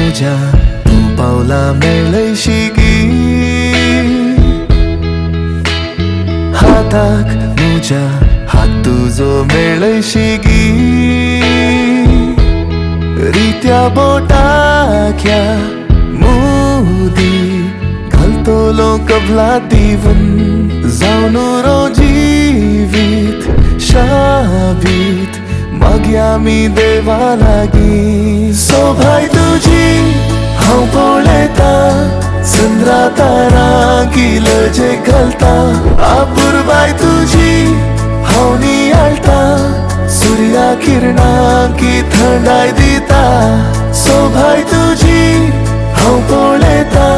म्हज्या तूं पावला मेळशिकी हाताक म्हज्या हात तुजो मेळशिकी रित्या बोटाख्या मोदी घालतलो कबला दिवन जावन रो जिवीत शाबीत मागया मी देवा लागी सोभाय तुजी हांव पळयता चंद्रा तारा किलजे घालता आपुरबाय तुजी हांव नियाळटा सूर्या किरणां की थंडाय दिता सोभाय तुजी हांव पळयता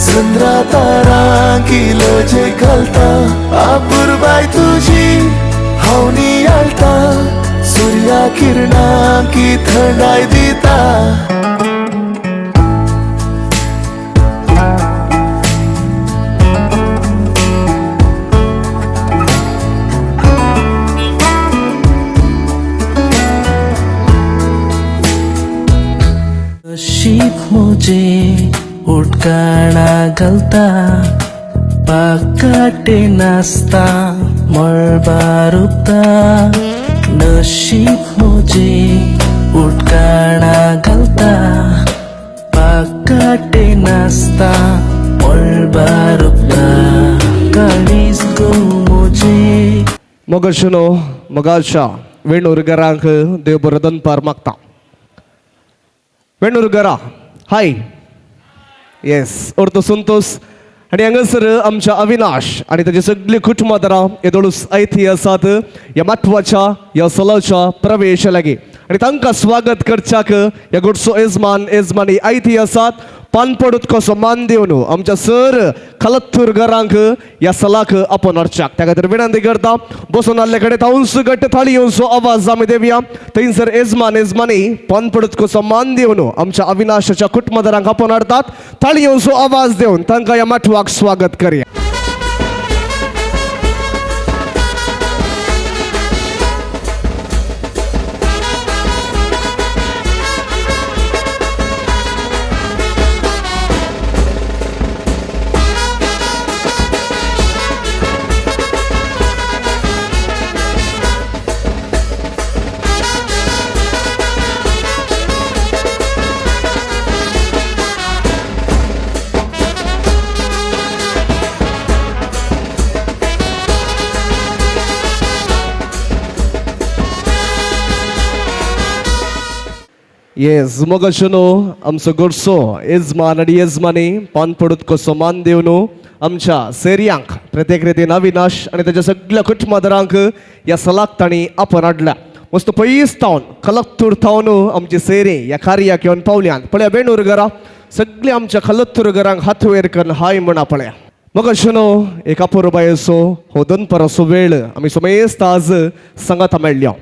चंद्रा तारा किलजे घालता आपुरबाय तुजी हांव नियाळटा सूर्या किरणां की थंडाय दिता शीत मुझे उठकाना घालता पाकाटे नाचता मळबार उपता नशीब मुझे उठकाना घालता पाकाटे नाचता मळबार उपता काळीज गो मुझे मोगशनो मोगालशा वेणूरगरांक देव बरो दनपार मागता वेणूरगरा हाय येस अर्थ संतोष आणि हांगासर आमच्या अविनाश आणि ताची सगळी कुटुंबादारां येदोळूस आयथी आसात ह्या म्हत्वाच्या ह्या सलाच्या प्रवेश लागीं आणि तांकां स्वागत करच्याक ह्या गोडसो येजमानी आयथी आसात पानपडूत कसो मान दिवन आमच्या सर खलत्तूरगरांक ह्या सलाक आपण हाडच्याक त्या खातीर विनंती करता बसून आल्ले कडेन तांसो गट्ट थाळी येवचो आवाज आमी देवया थंयसर येजमानी पानपडूत कसो मान दिवन आमच्या अविनाशाच्या कुटुंबादारांक आपण हाडतात थाळी येवचो आवाज देवन तांकां ह्या म्हत्वाक स्वागत करया येस मोगशनो आमचो गोडसो येजमान आणि येजमानी पानपडूत कसो मान दिवन आमच्या सेरियांक प्रत्येक रितीन अविनाश आणि ताच्या सगळ्या कुटुंबादारांक ह्या सलाक तांणी आपण हाडल्या मस्त पयस थावन खलत्तूर थावन आमची सेरी ह्या कार्याक येवन पावल्यान पळया बेणूरगरा सगळी आमच्या खलत्तूरगरांक हात वयर करून हाय म्हणा पळया मोगशनो एक अपुरबायेचो हो दनपाराचो वेळ आमी सोमेस्त आज सांगात मेळ्ळ्या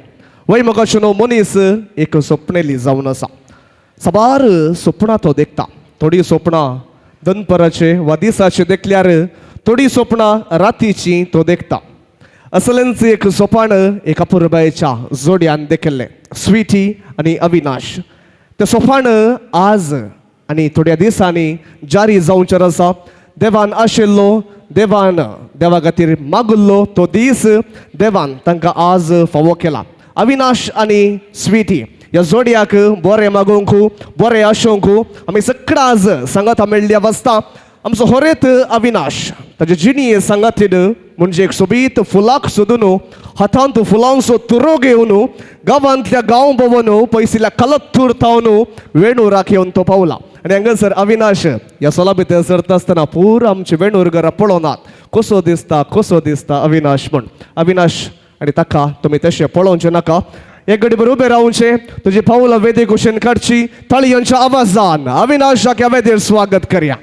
वय मोगाशनो मनीस एक स्वप्नेली जावन आसा सबार स्वप्नां तो देखता थोडी स्वप्नां दनपराचे वा दिसाचे देखल्यार थोडी स्वप्नां रातीची तो देखता असलेंच एक स्वप्न एक अपुरबायेच्या जोड्यान देखिल्लें स्वीटी आनी अविनाश तें स्वप्न आज आनी थोड्या दिसांनी जारी जावचें आसा देवान आशिल्लो देवान देवा खातीर मागुल्लो तो दीस देवान तांकां आज फावो केला अविनाश आणि स्वीटी ह्या जोड्याक बरें मागोवंक बरें आशोवंक आमी सगळ्या आज सांगात मेळ्ळी आसता आमचो होरेत अविनाश ताचे जिणी सांगातीन म्हणजे एक सोबीत फुलाक सोदून हातांत फुलांचो तुरो घेवन गांवांतल्या गांव भोंवन पयसिल्ल्या खलत्तूर थावन वेणूराक येवन तो पावला आनी हांगासर अविनाश ह्या सोला भितर सरता आसतना पुरो आमचे वेणूरगरा पळोवनात कसो दिसता अविनाश म्हण अविनाश आणि ताका तुम्ही तशें पळोवचें नाका एक घडीभर उबे रावचें तुजी पावलां वेदी कुशीन काडची ताळयांच्या आवाजान अविनाशाक ह्या वेदीर स्वागत करया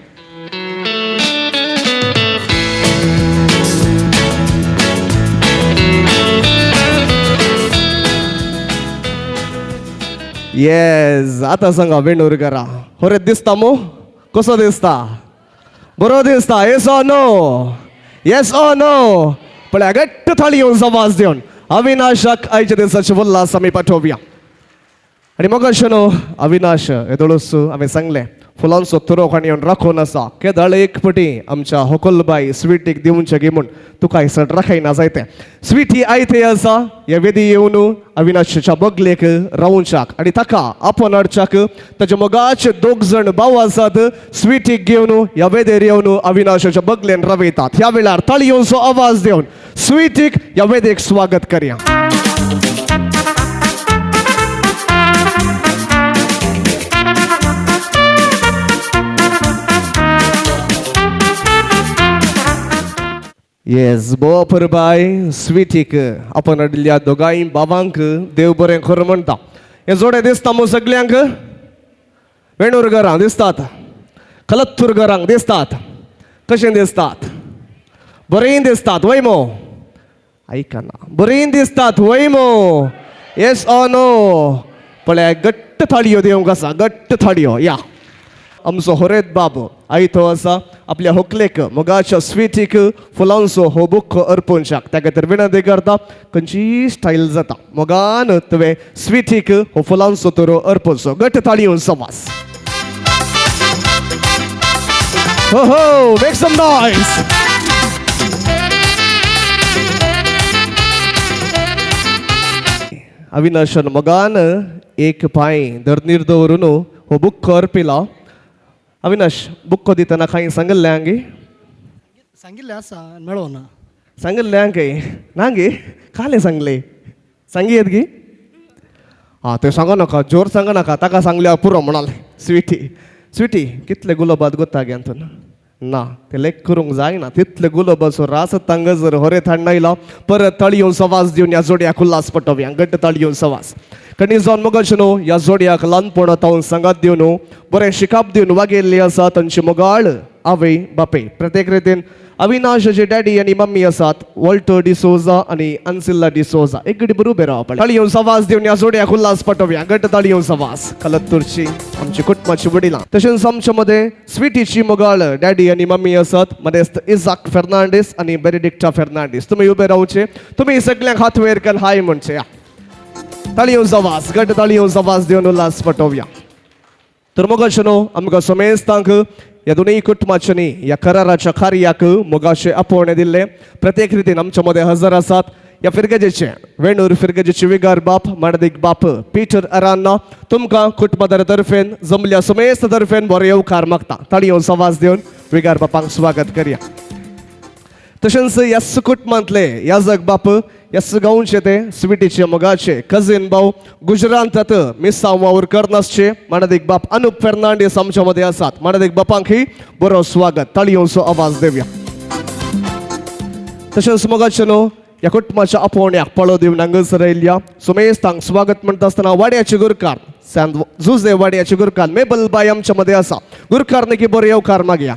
येस आतां सांगा वेणूरगरा होरेत दिसता मो कसो दिसता बरो दिसता येस ऑर नो पळया घट्ट थाळी येवन आवाज देवन अविनाशाक आयच्या दिसाची उल्हास आमी पाठोवया आणि मग न्हू अविनाश येदोळूस आम्ही सांगले फुलांचो तुरोक आनी येवन राखून आसा केदळ एक पटी आमच्या होकोलबाई स्वीटीक दिवचे गे म्हूण तुका हैसर राखयना जायते स्वीटी आयते आसा हे वेदी येवन अविनाशच्या बगलेक रावूंच्याक आनी ताका आपोवन हाडच्याक ताच्या मोगाचे दोग जाण भाव आसात स्वीटीक घेवन ह्या वेदेर येवन अविनाशाच्या बगलेन रावयतात ह्या वेळार ताळयोंचो आवाज दिवन स्वीटीक ह्या वेदेक स्वागत करया. येस बोवा परबाय स्वीटीक आपण हाडिल्ल्या दोगांय बाबांक देव बरें करूं म्हणटा. हे जोडे दिसता मू सगल्यांक वेणूरगरांक दिसतात कलत्तूरगरांक दिसतात कशें दिसतात बरें दिसतात वय मो आयकना बरें दिसतात वय मो येस ऑर नो पळय घट्ट थाळयो दिवंक आसा घट्ट थाळयो या आमचो होरेत बाब आयतो आसा आपल्या होकलेक मोगाच्या स्वीटीक फुलांचो हो बुक्को अर्पोवच्याक त्या खातीर विनंती करता खंयची स्टायल जाता मोगान तुवें स्वीटीक हो फुलांचो तोरो अर्पोवचो घट्ट ताळयो समास हो हो मेक सम नॉइज. अविनाशन मोगान एक पांय धरणीर दवरून हो बुक्को अर्पिला. अविनाश बुक्को दितना काही सांगल्लें आंगी सांगिल्लें आसा मेळोना सांगल्लें आंगे नांगे काले सांगले सांगी येत गी हां ते सांगो नाका जोर सांगो नाका ताका सांगल्यार पुरो म्हणाले स्वीटी स्वीटी कितले गुलाबात गोता गे अंतून ना ते लेख करूंक जायना तितले गुलाबाचो रास तांगा जर होरे थांडायला परत ताळयो सवास दिवन ह्या जोड्याक उल्हास पटोवया घट्ट ताळयो सवास कणी जावन मगच न्हू ह्या जोड्याक ल्हानपण तावन सांगात दिवन बरें शिकाप दिवन वागयल्ली आसा तांची मोगाळ आवय बापय प्रत्येक रितीन अविनाशचे डॅडी आनी मम्मी आसात वॉल्टर डिसोजा आनी अन्सिल्ला डिसोजा एक घडी बरोबर रावप ताळयो सवास दिवन ह्या जोड्याक उल्हास पटोवया घट्ट ताळयो सवास कलत्तूरची आमची कुटुंबाची वडिलां तशेंच आमच्या मध्ये स्वीटीची मोगाळ डॅडी आनी मम्मी आसात मदेस्त इजाक फेर्नांडीस आनी बेनेडिक्टा फेर्नांडीस तुमी उबे रावचे तुमी सगळ्यांक हात वयर केल हाय म्हणचे या ताळयो सवास घट्ट ताळयो सवास दिवन उल्हास पटोवया. तर मगच न्हू आमकां सोमेस्तांक ह्या दोनूय कुटुंबाच्यांनी ह्या कराराच्या कार्याक मोगाशे आपोवणे दिल्ले प्रत्येक रितीन आमच्या मध्ये हजर आसात ह्या फिरगेजेचे वेणूर फिरगेजेचे विगार बाप माणदीक बाप पीटर अरान्ना तुमकां कुटुंबादार तर्फेन जमल्या सोमेस्त तर्फेन बरो येवकार मागता ताळयो सवास दिवन विगार बापांक स्वागत करया. तशेंच ह्याच कुटुंबांतले याजक बाप ह्याच गांवचे ते स्वीटीचे मोगाचे कझिन भाऊ गुजरातात मिसांव वावर करनासचे माणदीक बाप अनुप फेर्नांडीस आमच्या मध्ये आसात माणदीक बापांकय बरो स्वागत ताळयोंचो आवाज देवया. तशेंच मोगाचे न्हू ह्या कुटुंबाच्या आपोवण्याक पळो दिवन हांगासर आयिल्ल्या सोमेस्तांक स्वागत म्हणटा आसतना वाड्याचे गुरकार सांत जुजे वाड्याचे गुरकार मेबल बाय आमच्या मध्ये आसा गुरकारनिकी बरो येवकार मागया.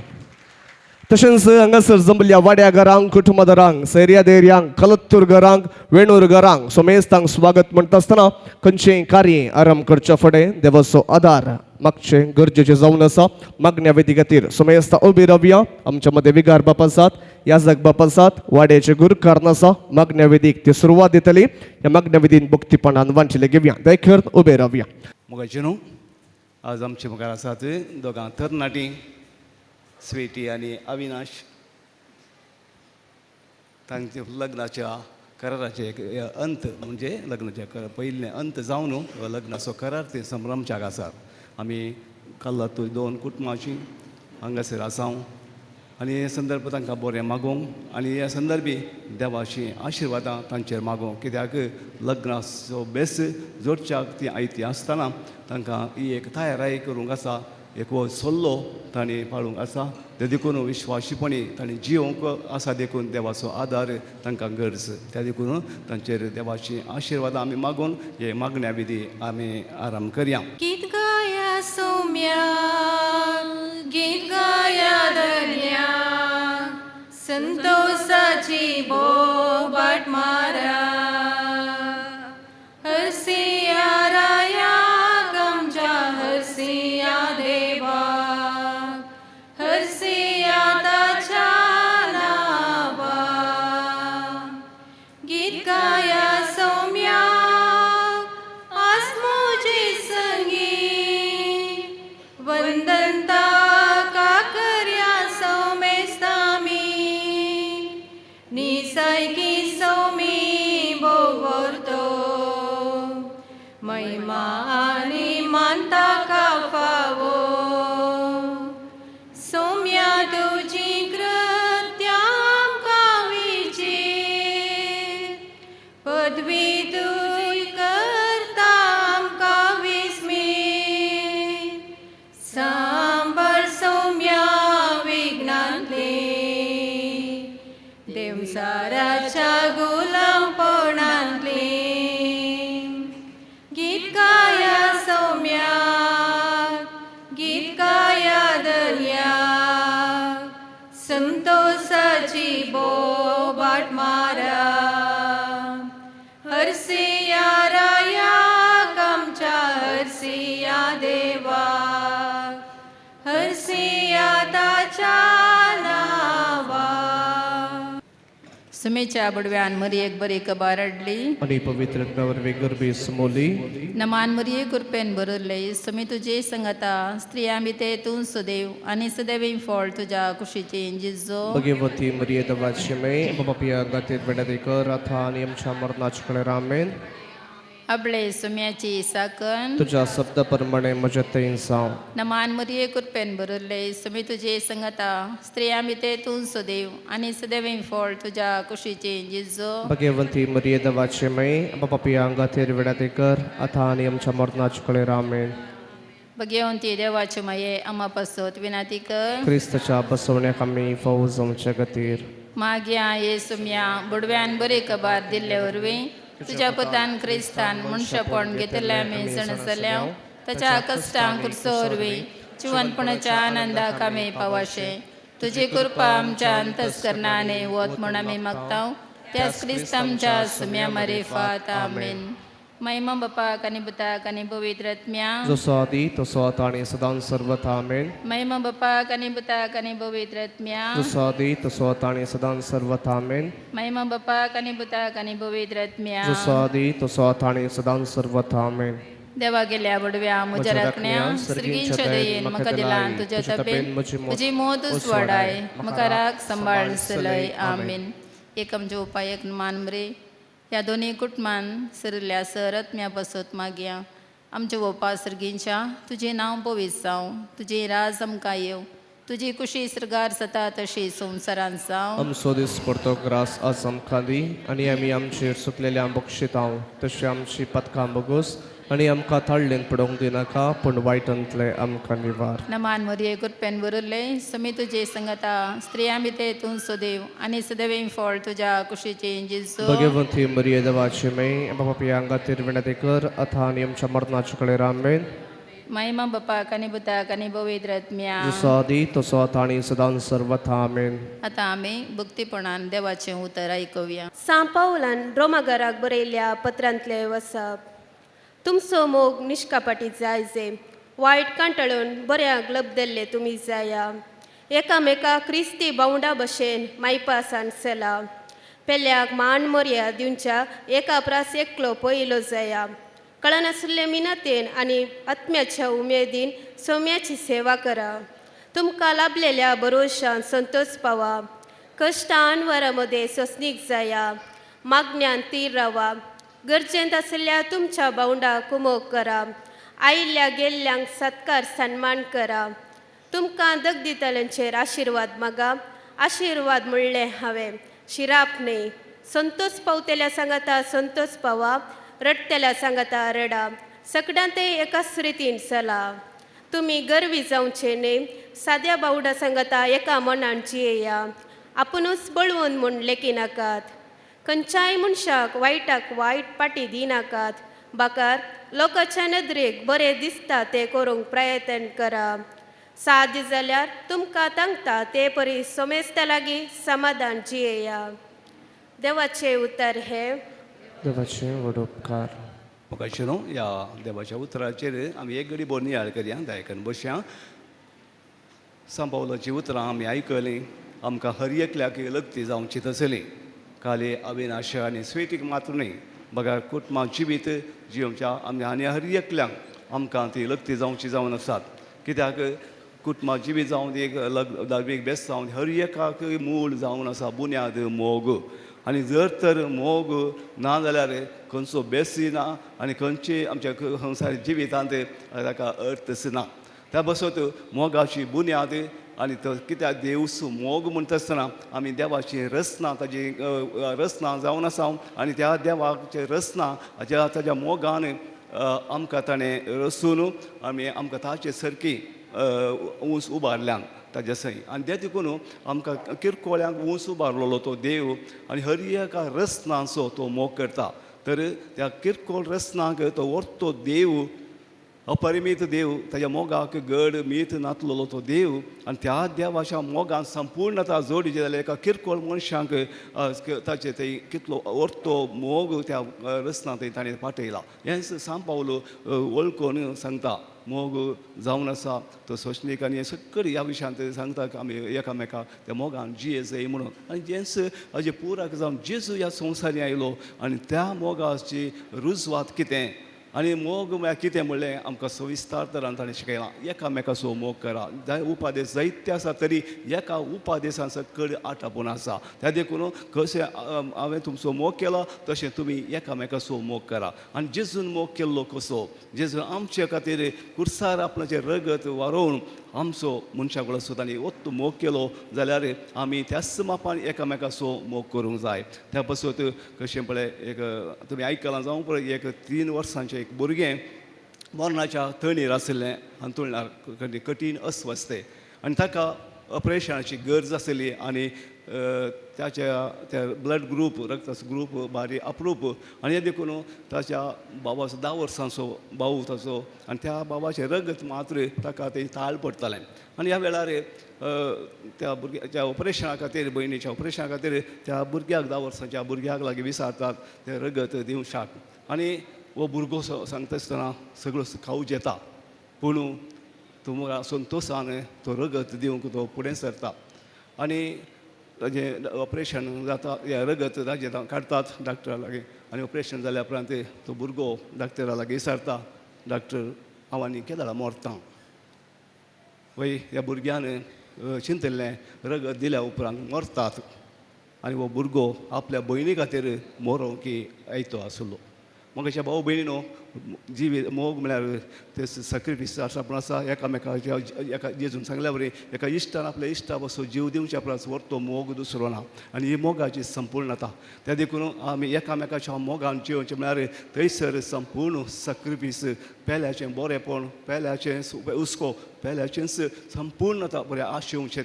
तशेंच हांगासर जमल्या वाड्या घरांक कुटुंबादारांक सैर्या देर्यांक कलत्तूर घरांक वेणूर घरांक सोमेस्तांक स्वागत म्हणटा आसतना खंयचेय कार्य आरंभ करच्या फुडें देवाचो आदार मागचे गरजेचे जावन आसा मागण्या वेदी खातीर सोमेस्तां उबी रावया. आमच्या मध्ये विगार बाप आसात याजक बाप आसात वाड्याचे गुरकार आसा मागण्या वेदीक ती सुरवात दितली ह्या मागण्या वेदीन भक्तीपणान वांचिले घेवया देखर उबे रावया. मोगाचे न्हू आज आमचे मुखार आसात दोगां तरणाटी स्वीटी आनी अविनाश तांचे लग्नाच्या कराराचे अंत म्हणजे लग्नाच्या पयले अंत जावन लग्नाचो करार ते संभ्रमच्याक आसात. आमी कल्लातूर दोन कुटुंबाची हांगासर आसा आनी हे संदर्भ तांकां बरें मागोवंक आनी ह्या संदर्भी देवाची आशिर्वादां तांचेर मागोवंक कित्याक लग्नाचो बेस जोडच्याक ती आयती आसतना तांकां ही एक तयाराय करूंक आसा एक वो सल्लो तांणी पाळूंक आसा ते देखून विश्वासीपणी तांणी जिवंक आसा देखून देवाचो आदार तांकां गरज त्या देखून तांचेर देवाची आशिर्वाद आमी मागून हे मागण्या विधी आमी आरंभ करया. गीत गाया सौम्या गीत गाया धन्या संतोषाची बोबाट मारा हरसिया राया गमजा हरसिया देवा हरसिया ताच्या नावा गीत गाया सौम्या आसमोजी महिमा आणि मानता का फावो सौम्या तुझी कृत्याम कावीची पदवी तुझी करताम काविस्मी सांबर सौम्या विघ्नांतले देवसाराच्या गुलामपणांतले गीत गाया सौम्या गीत गाया दर्या संतोषाची बोबाट मारा हरसिया राया आमच्या हरसिया देवा हरसिया ताच्या नावा सुमेच्या बुडव्यान मरी एक बरी कबार अडली आणि पवित्र आत्म्यावर वेगरबी समोली नमान मरिये कृपेन भरले सुमी तुझे संगता स्त्रिया मिते तू सुदेव आणि सदैव फळ तुझ्या कुशीचे जिजो भगवती मरिये दवाची मे बापिया गतीत बेडदेकर अथा आणि आमच्या मरणाचकडे रामेन अबळे सुम्याची साकन तुझ्या शब्दाप्रमाणे मजत इंसाव नमान मरिये कृपेन भरले सुमी तुझे संगता स्त्रिया मिते तू सुदेव आणि सदैव फळ तुझ्या कुशीचे जिजो भगवती मरिये दवाची मे बापिया गतीत बेडदेकर अथा आणि आमच्या मरणाचकडे रामेन भगवंती देवाचे माये आम्हा पासत विनाती कर ख्रिस्ताच्या बसवण्याक आम्ही फौज आमच्या गतीर माग्या ये सुम्या बुडव्यान बरे कबार दिल्ले वरवी तुझ्या पुतान क्रिस्तान मनशापण घेतल्या मी सणसल्या त्याच्या कष्टांक कुरसोरवी जिवनपणाच्या आनंदाक आम्ही पावाशे तुझी कृपा आमच्या अंतस्करणाने वत म्हण आम्ही मागताव त्याच क्रिस्तामच्या सुम्या मारिफात आमीन महिमा बापा कानी बुता कानी पवित्र आत्म्या जसो आदी तसो आता आणि सदां सर्वथा आमेन महिमा बापा कानी बुता कानी पवित्र आत्म्या जसो आदी तसो आता आणि सदां सर्वथा आमेन महिमा बापा कानी बुता कानी पवित्र आत्म्या जसो आदी तसो आता आणि सदां सर्वथा आमेन देवा गेल्या बुडव्या म्हज्या राखण्या सर्गींच्या दयेन म्हाका दिलां तुज्या तपेन तुजी मोदूस वाडाय म्हाका राख सांबाळ सलय आमीन एकम जो उपाय एक मान मरे ह्या दोन्ही कुटुंबान सरल्या सरत्म्या बसत मागया आमच्या वोपा सर्गींच्या तुझे नांव पवित्र जावं तुझे राज आमकां येव तुजी कुशी सरगार जाता तशी संवसारान जावं आमचो दीस पडतो ग्रास आज आमकां दी आनी आमी आमचेर सुकलेल्या बक्षितांव तशी आमची पथकां बगूस आनी आमकां थाळ्ळेन पडोवंक दिनाका पूण वायटांतले आमकां निवार नमान मरिये कृपेन बरले समी तुजे संगता स्त्रिया मिते तू सुदेव आणि सदैव फळ तुझ्या कुशीचे जिजो भगवंती मरिये देवाची मे बापिया खातीर विनंती कर अथा आनी आमच्या मरणाचे कडेन रामेन महिमा बापा कानी बुता कानी पवित्र आत्म्या जसो आदी तसो आता आनी सदां सर्वथा आमेन आता आमी भक्तीपणान देवाचें उतर आयकुया सांत पावलान रोमाघराक बरयल्ल्या पत्रांतले वसप तुमचो मोग निश्कापाटी जायजे वायट कांटाळून बऱ्याक लबदल्ले तुमी जाया एकामेका क्रिस्ती बावंडा भशेन मायपासान चला पेल्याक मान मोर्या दिवच्या एका प्रास एकलो पयलो जाया कळनासले मिनतेन आनी आत्म्याच्या उमेदीन सौम्याची सेवा करा तुमकां लाभलेल्या भरोशान संतोष पावा कश्टान वरांमध्ये सोसणीक जाया मागण्यान तीर रावा गरजेंत आसल्या तुमच्या बावंडा कुमोग करा आयिल्ल्या गेल्ल्यांक सत्कार सन्मान करा तुमकां दग दितल्यांचेर आशिर्वाद मागा आशिर्वाद म्हणलें हांवें शिराप न्ही संतोष पावतेल्या सांगाता संतोष पावा रडतेल्या सांगाता रडा सगळ्यां ते एकाच रितीन चला तुमी गर्वी जावचे न्ही साद्या बावडा सांगाता एका मनान जियेया आपुणूच बळवून म्हूण लेखी नाकात खंयच्याय मनशाक वायटाक वायट पाटी दिनाकात बाकार लोकांच्या नदरेक बरें दिसता ते करूंक प्रयत्न करा साद जाल्यार तुमकां तांगता ते परी सोमेस्ता लागीं समाधान जियेया देवाचें उतर हे देवाचे व्हड उपकार म्हाका शिरो ह्या देवाच्या उतराचेर आमी एक घडी बोरणी याद करया दायकन बसया सांपावलाची उतरां आमी आयकलीं आमकां हर एकल्याक लग्ती जावची तसली खाली अविनाश आनी स्वेतीक मात्र न्ही बघा कुटुंबां जिवीत जिवच्या आमी आनी हर एकल्यांक आमकां ती लग्ती जावची जावन आसात कित्याक कुटुंबां जिवीत जावन एक धार्मीक बेस्त जावन हर एकाक मूळ जावन आसा बुन्याद मोग आनी जर तर मोग ना जाल्यार खंयचो बेसी ना आनी खंयची आमच्या संवसारी जिवितांत ताका अर्थच ना. त्या बसत मोगाची बुन्याद आनी तो कित्याक देवूस मोग म्हणटा आसतना आमी देवाची रचना ताजी रचना जावन आसा आनी त्या देवाचे रचना ताज्या मोगान आमकां ताणें रचून आमकां ताचे सारकी ऊंच उबारल्यान ताजे सई आनी ते देखून आमकां किरकोळ्यांक ऊंच उबारलेलो तो देव आनी हर एका रचनाचो तो मोग करता. तर त्या किरकोळ रचनाक तो व्हरतो देव अपरिमीत देव ताच्या मोगाक गड मीत नातलेलो तो देव आनी त्या देवाच्या मोगान संपूर्णता जोडीची जाल्यार एका किरकोळ मनशांक ताचे थंय कितलो व्हरतो मोग त्या रचना थंय ताणें पाठयला. हें सांग पावलो वळखून सांगता मोग जावन आसा तो सोशणीक आनी हे सगळे ह्या विशयांत सांगता आमी एकामेकाक त्या मोगान जिये जाय म्हणून आनी जेन्स हाजे पुराक जावन जेजू ह्या संवसारी आयलो आनी त्या मोगाची रुजवात कितें आनी मोग म्हळ्यार कितें म्हणलें आमकां सविस्तार तरान ताणें शिकयलां. एकामेकाचो मोग करा. उपादेश जायते आसा तरी एका उपादेशान सकयल आटापून आसा. त्या देखून कशें हांवें तुमचो मोग केला तशें तुमी एकामेकाचो मोग करा. आनी जेजून मोग केल्लो कसो जेजून आमचे खातीर कुर्सार आपणाचें रगत वारोवन आमचो मनशाक सुद्दां ताणें ओत्तो मोग केलो जाल्यार आमी त्याच मापान एकामेकाचो मोग करूंक जाय. त्या पासत कशें पळय एक तुमी आयकलां जावं पळय एक 3 वर्सांचें एक भुरगें मरणाच्या तळणीर आशिल्लें हातूंत कठीण अस्वस्थे आनी ताका ऑपरेशनाची गरज आसली आनी त्या ब्लड ग्रूप रक्ताचो ग्रूप भारी अप्रूप आनी हे देखून ताच्या बाबाचो 10 वर्सांचो भाऊ ताचो आनी त्या बाबाचें रगत मात्र ताका तें ताळ पडटालें. आनी ह्या वेळार त्या भुरग्याच्या ऑपरेशना खातीर भयणीच्या ऑपरेशना खातीर त्या भुरग्याक 10 वर्सांच्या भुरग्याक लागीं विचारतात तें रगत दिवंक शाक. आनी हो भुरगो सांगता आसतना सगळो खावूच येता पूण तो संतोशान तो रगत दिवंक तो फुडें सरता. आनी ताजें ऑपरेशन जाता रगत ताजें काडटात डॉक्टरा लागीं आनी ऑपरेशन जाल्या उपरांत तो भुरगो डॉक्टरा लागीं विचारता डॉक्टर हांव आनी केदां मोरतां. वय ह्या भुरग्यान चिंतलें रगत दिल्या उपरांत मरतात आनी हो भुरगो आपल्या भयणी खातीर मरोंक आयतो आसलो. मगाच्या भाऊ भयणीनो जीव मोग म्हळ्यार ते सॅक्रिफीस आसा पूण आसा एकामेकाच्या एका जेजून सांगल्या बरी एका इश्टान आपल्या इश्टा पासून जीव दिवच्या परस व्हरतो मोग दुसरो ना आनी ही मोगाची संपूर्णता. त्या देखून आमी एकामेकाच्या मोगान जिवचें म्हळ्यार थंयसर संपूर्ण सॅक्रिफीस पेल्याचें बरेंपण पेल्याचें हुस्को पेल्याचेंच संपूर्णता बरें आशिवचें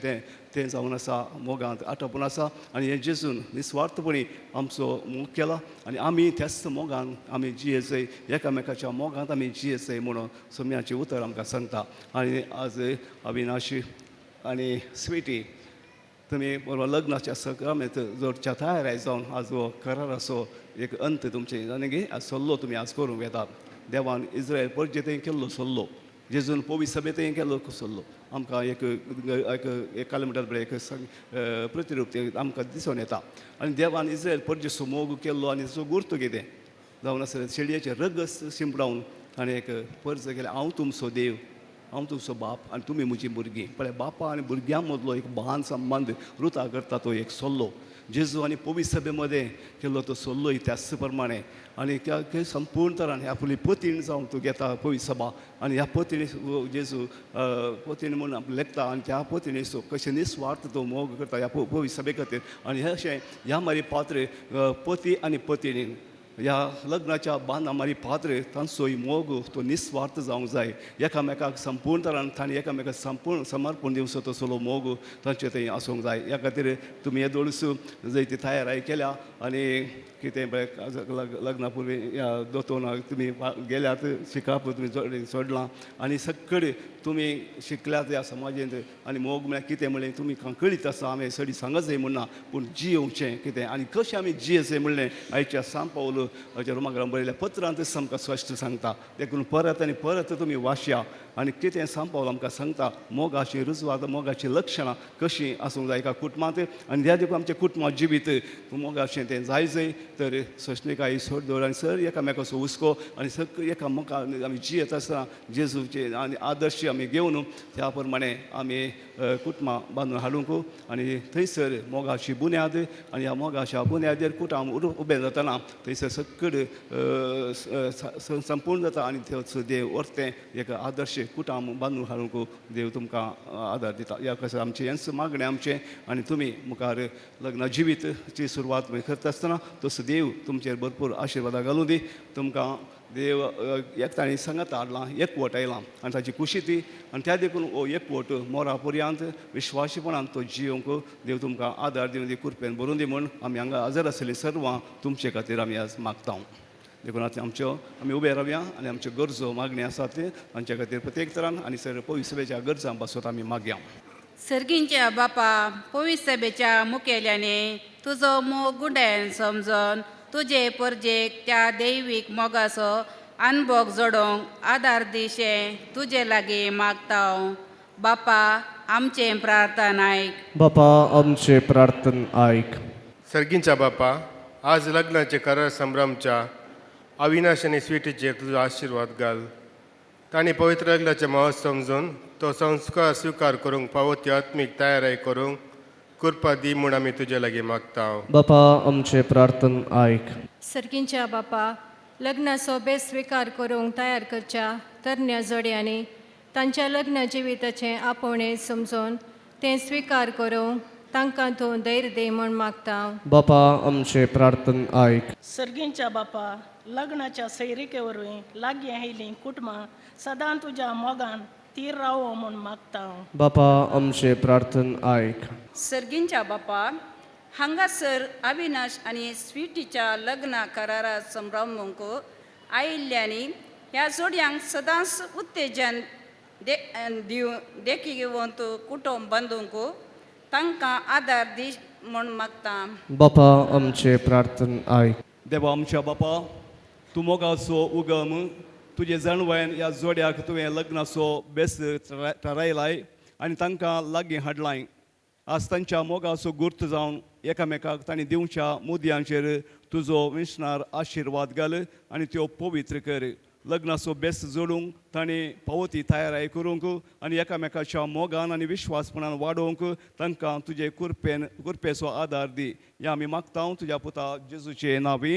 तें जावन आसा मोगांत आटोपून आसा. आनी हें जेजून निस्वार्थपणी आमचो मोग केला आनी आमी त्याच मोगान आमी जियेचंय एकामेकाच्या मोगांत आमी जियेचंय म्हणून सोम्याचें उतर आमकां सांगता. आनी आज अविनाश आनी स्विटी तुमी बरो लग्नाच्या सकामेत जोडच्या तयार जावन आज हो कराराचो एक अंत तुमचे आनी सल्लो तुमी आज करूंक येतात. देवान इस्रायल परजेतय केल्लो सल्लो जेजून पवित्र सभेतय केल्लो सल्लो आमकां एक कालमिटार बरें एक प्रतिरूप आमकां दिसून येता. आनी देवान इस्रायल परजेचो मोग केल्लो आनी ताचो गुर्त कितें जावन आसलें शेडयेचें रगत शिंपडावन ताणें एक पर्ज केलें हांव तुमचो देव हांव तुमचो बाप आनी तुमी म्हजीं भुरगीं. पळय बापा आनी भुरग्यां मदलो एक भान संबंद रुता करता तो एक सल्लो जेजू आनी पवित्र सभे मदें केल्लो तो सल्लोय त्याच प्रमाणे आनी त्या संपूर्ण तरान ह्या आपली पतीण जावन तूं घेता पवित्र सभा आनी ह्या पतीण जेजू पतीण म्हणून आपलें लेखता आनी त्या पतीणेचो कशें निस्वार्थ तो मोग करता ह्या पवित्र सभे खातीर. आनी हें अशें ह्या मारी पात्र पती आनी पतीणीन ह्या लग्नाच्या बांदा मारी पात्र तांचोय मोग तो निस्वार्थ जावंक जाय. एकामेकाक संपूर्ण तरान ताणें एकामेकाक संपूर्ण समर्पण दिवचो तसलो मोग तांचे थंय आसूंक जाय. ह्या खातीर तुमी हे दोळस जंय ती तयाराय केल्या आनी कितें लग्ना पुर्वी ह्या दोतोन तुमी गेल्यात शिकाप तुमी सोडलां आनी सगळे तुमी शिकल्यात ह्या समाजेंत आनी मोग म्हळ्यार कितें म्हणलें तुमी कळीत आसा हांवें सडी सांगच जाय म्हणना पूण जियोवचें कितें आनी कशें आमी जियेचें म्हणलें आयच्या सांग पावलो हाच्या रुमाग्राम बरयल्या पत्रांतच आमकां स्पश्ट सांगता. देखून परत आनी परत तुमी वाचया आनी कितें सांग पावलो आमकां सांगता मोगाची रुजवात मोगाची लक्षणां कशीं आसूंक जाय एका कुटुंबांत आनी ह्या देखून आमचें कुटुंबां जिवीत मोगाचें तें जाय तर सोशणिकाय सोड दवर आनी सर एकामेकाचो हुस्को आनी सगळें एकामेका आमी जियेत आसतना जेजूचे आनी आदर्श आमी घेवन त्या प्रमाणे आमी कुटुंबां बांदून हाडूंक आनी थंयसर मोगाची बुन्याद आनी ह्या मोगाच्या बुन्यादेर कुटुंब उबें जातना थंयसर सकड संपूर्ण जाता आनी थंयच देव व्हरतें एक आदर्श कुटुंब बांदून हाडूंक देव तुमकां आदार दिता ह्या कसं आमचें हेंच मागणें आमचें आनी तुमी मुखार लग्न जिवीतची सुरवात करता आसतना तसो देव तुमचेर भरपूर आशिर्वाद घालूं दी तुमकां देव एकठांय सांगत हाडलां एकवट आयलां आनी ताची खुशी ती आनी त्या देखून हो एकवट मोरा पर्यंत विश्वासीपणान तो जियोंक देव तुमकां आदार दिवन दी कृपेन भरून दी म्हूण आमी हांगा हजर आसलेलीं सर्वां तुमचे खातीर आमी आज मागता देखून आमच्यो आमी उबे रावया आनी आमच्यो गरजो मागणी आसात तांचे खातीर प्रत्येक तरान आनी सर पवित्र सभेच्या गरजां पासत आमी मागया सर्गींच्या बापा पवित्र सभेच्या मुखेल्याने तुजो मोग गुंड्यान समजून तुजे परजेक त्या दैवीक मोगाचो अनुभव जोडोंक आदार दिशे तुजे लागीं मागता बापा आमचें प्रार्थना आयक बापा आमचे प्रार्थन आयक सर्गींच्या बापा आज लग्नाचे करार संभ्रमच्या अविनाश आनी स्वीटीचेर तुजो आशिर्वाद घाल तांणी पवित्र लग्नाचे महोत्सव समजून तो संस्कार स्वीकार करूंक पावती आत्मीक तयारी करूंक कृपा दी म्हूण आमी तुजे लागीं मागता बापा आमचे प्रार्थन आयक सर्गींच्या बापा लग्नाचो बेस स्वीकार करूंक तयार करच्या तरण्या जोड्यांनी तांच्या लग्न जिविताचें आपोवणें समजून तें स्वीकार करूंक तांकां तूं धैर्य दी म्हूण मागता बापा आमचे प्रार्थन आयक सर्गींच्या बापा लग्नाच्या सैरिके वरवीं लागीं आयलीं कुटुंबां सदां तुज्या मोगान तीर रावो म्हूण मागता बापा आमचे प्रार्थन आयक सर्गींच्या बापा हांगासर अविनाश आनी स्वीटीच्या लग्न करारात संभ्रमूंक आयिल्ल्यांनी ह्या जोडयांक सदांच उत्तेजन देखी घेवन कुटुंब बांदूंक तांकां आदार दी म्हूण मागता बापा आमचे प्रार्थन आयक देवा आमच्या बापा तूं मोगाचो उगम तुजे जाणवायन ह्या जोड्याक तुवें लग्नाचो बेस थारायलाय आनी तांकां लागीं हाडलाय आज तांच्या मोगाचो गुर्त जावन एकामेकाक तांणी दिवच्या मुद्यांचेर तुजो विस्नार आशिर्वाद घाल आनी त्यो पवित्र कर लग्नाचो बेस जोडूंक तांणी पावती तयारी करूंक आनी एकामेकाच्या मोगान आनी विश्वासपणान वाडोवंक तांकां तुजे कृपेचो आदार दी हें आमी मागता तुज्या पुता जेजूचे नांवी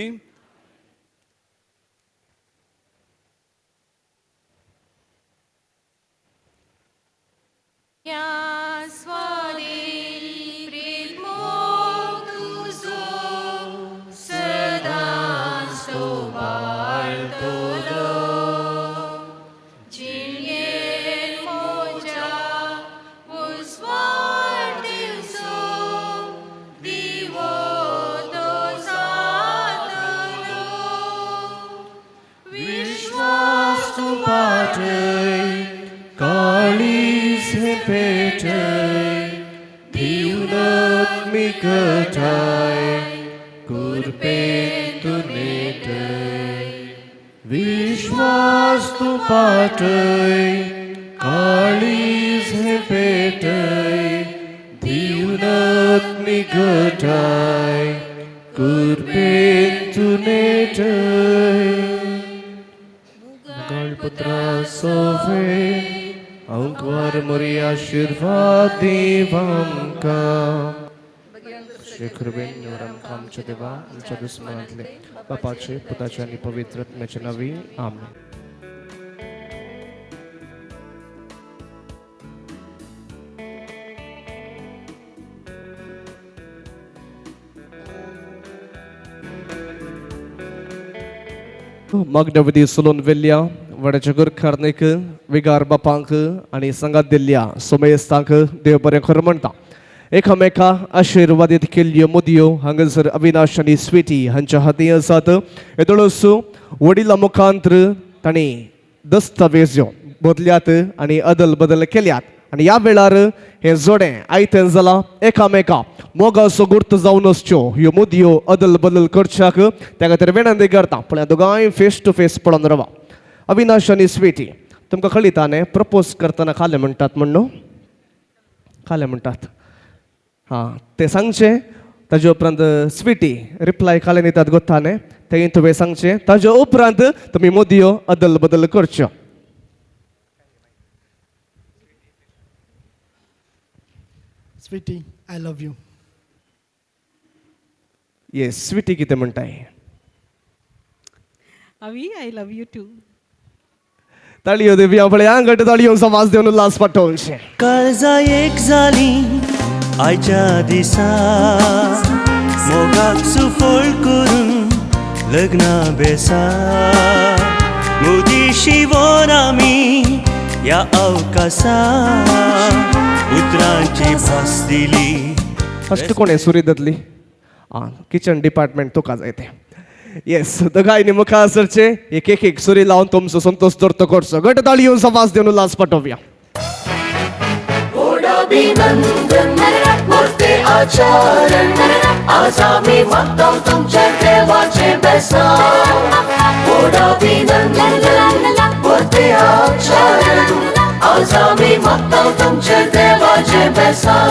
विश्वास तू पाटय काळीज हे पेटय दिवनात मी घटाय कुर्बेन तू नेटय गणपुत्रा सोफे अंकवार मोरी आशीर्वाद देवांका कृपेन निवडून आमच्या देवा आमच्या दुस्मनातले बापाचे पुताचे आणि पवित्र आत्म्याचे नावी आमेन मागणवदी सोलोन वेल्ल्या वड्याच्या गुरखारनेक विगार बापांक आणि संगात दिल्ल्या सोमेस्तांक देव बरें खरें म्हणटा एकामेका आशिर्वादीत केल्ल्यो मुदयो हांगासर अविनाश आनी स्वीटी हांच्या हाती आसात येदोळूच वडिलां मुखांतर तांणी दस्तावेज्यो बदल्यात आनी अदल बदल केल्यात आनी ह्या वेळार हें जोडें आयतें जालां एकामेका मोगाचो गुर्त जावन आसच्यो ह्यो मुदयो अदल बदल करच्याक त्या खातीर विनंती करता पूण ह्या दोगांय फेस टू फेस पळोवन रावा अविनाश आनी स्वीटी तुमकां कळिता न्ही प्रपोज करतना खाले म्हणटात म्हण न्हू खाले म्हणटात हां ते सांगचे ताजे उपरांत स्वीटी रिप्लाय काले दितात गोत्ताने तें तुवें सांगचें ताजे उपरांत तुमी मुदयो अदल बदल करच्यो sweetie I love you. Yes sweetie कितें म्हणटाय? अवी आय लव्ह यू टू. ताळयो देवया पळया घट ताळयो समाज देवन उल्हास पाठोवचे. काळजा एक जाली आयच्या दिसा मोगाक सुफळ करून लग्ना बेसा मोदी शिवोन आमी या अवकाशा उतरांची भास दिली. फर्स्ट कोण आहे सुरी दतली? किचन डिपार्टमेंट तुका जाय ते. येस दोगांयनी मुखार सरचे एक सुरी लावन तुमचो संतोष दर्तो करचो. घट ताळयो समाज देवन उल्हास पाठोवया. आज आम्ही मागतो तुमच्या देवाचे बेसान. वरते आचरण आज आम्ही मागतो तुमच्या देवाचे बेसान.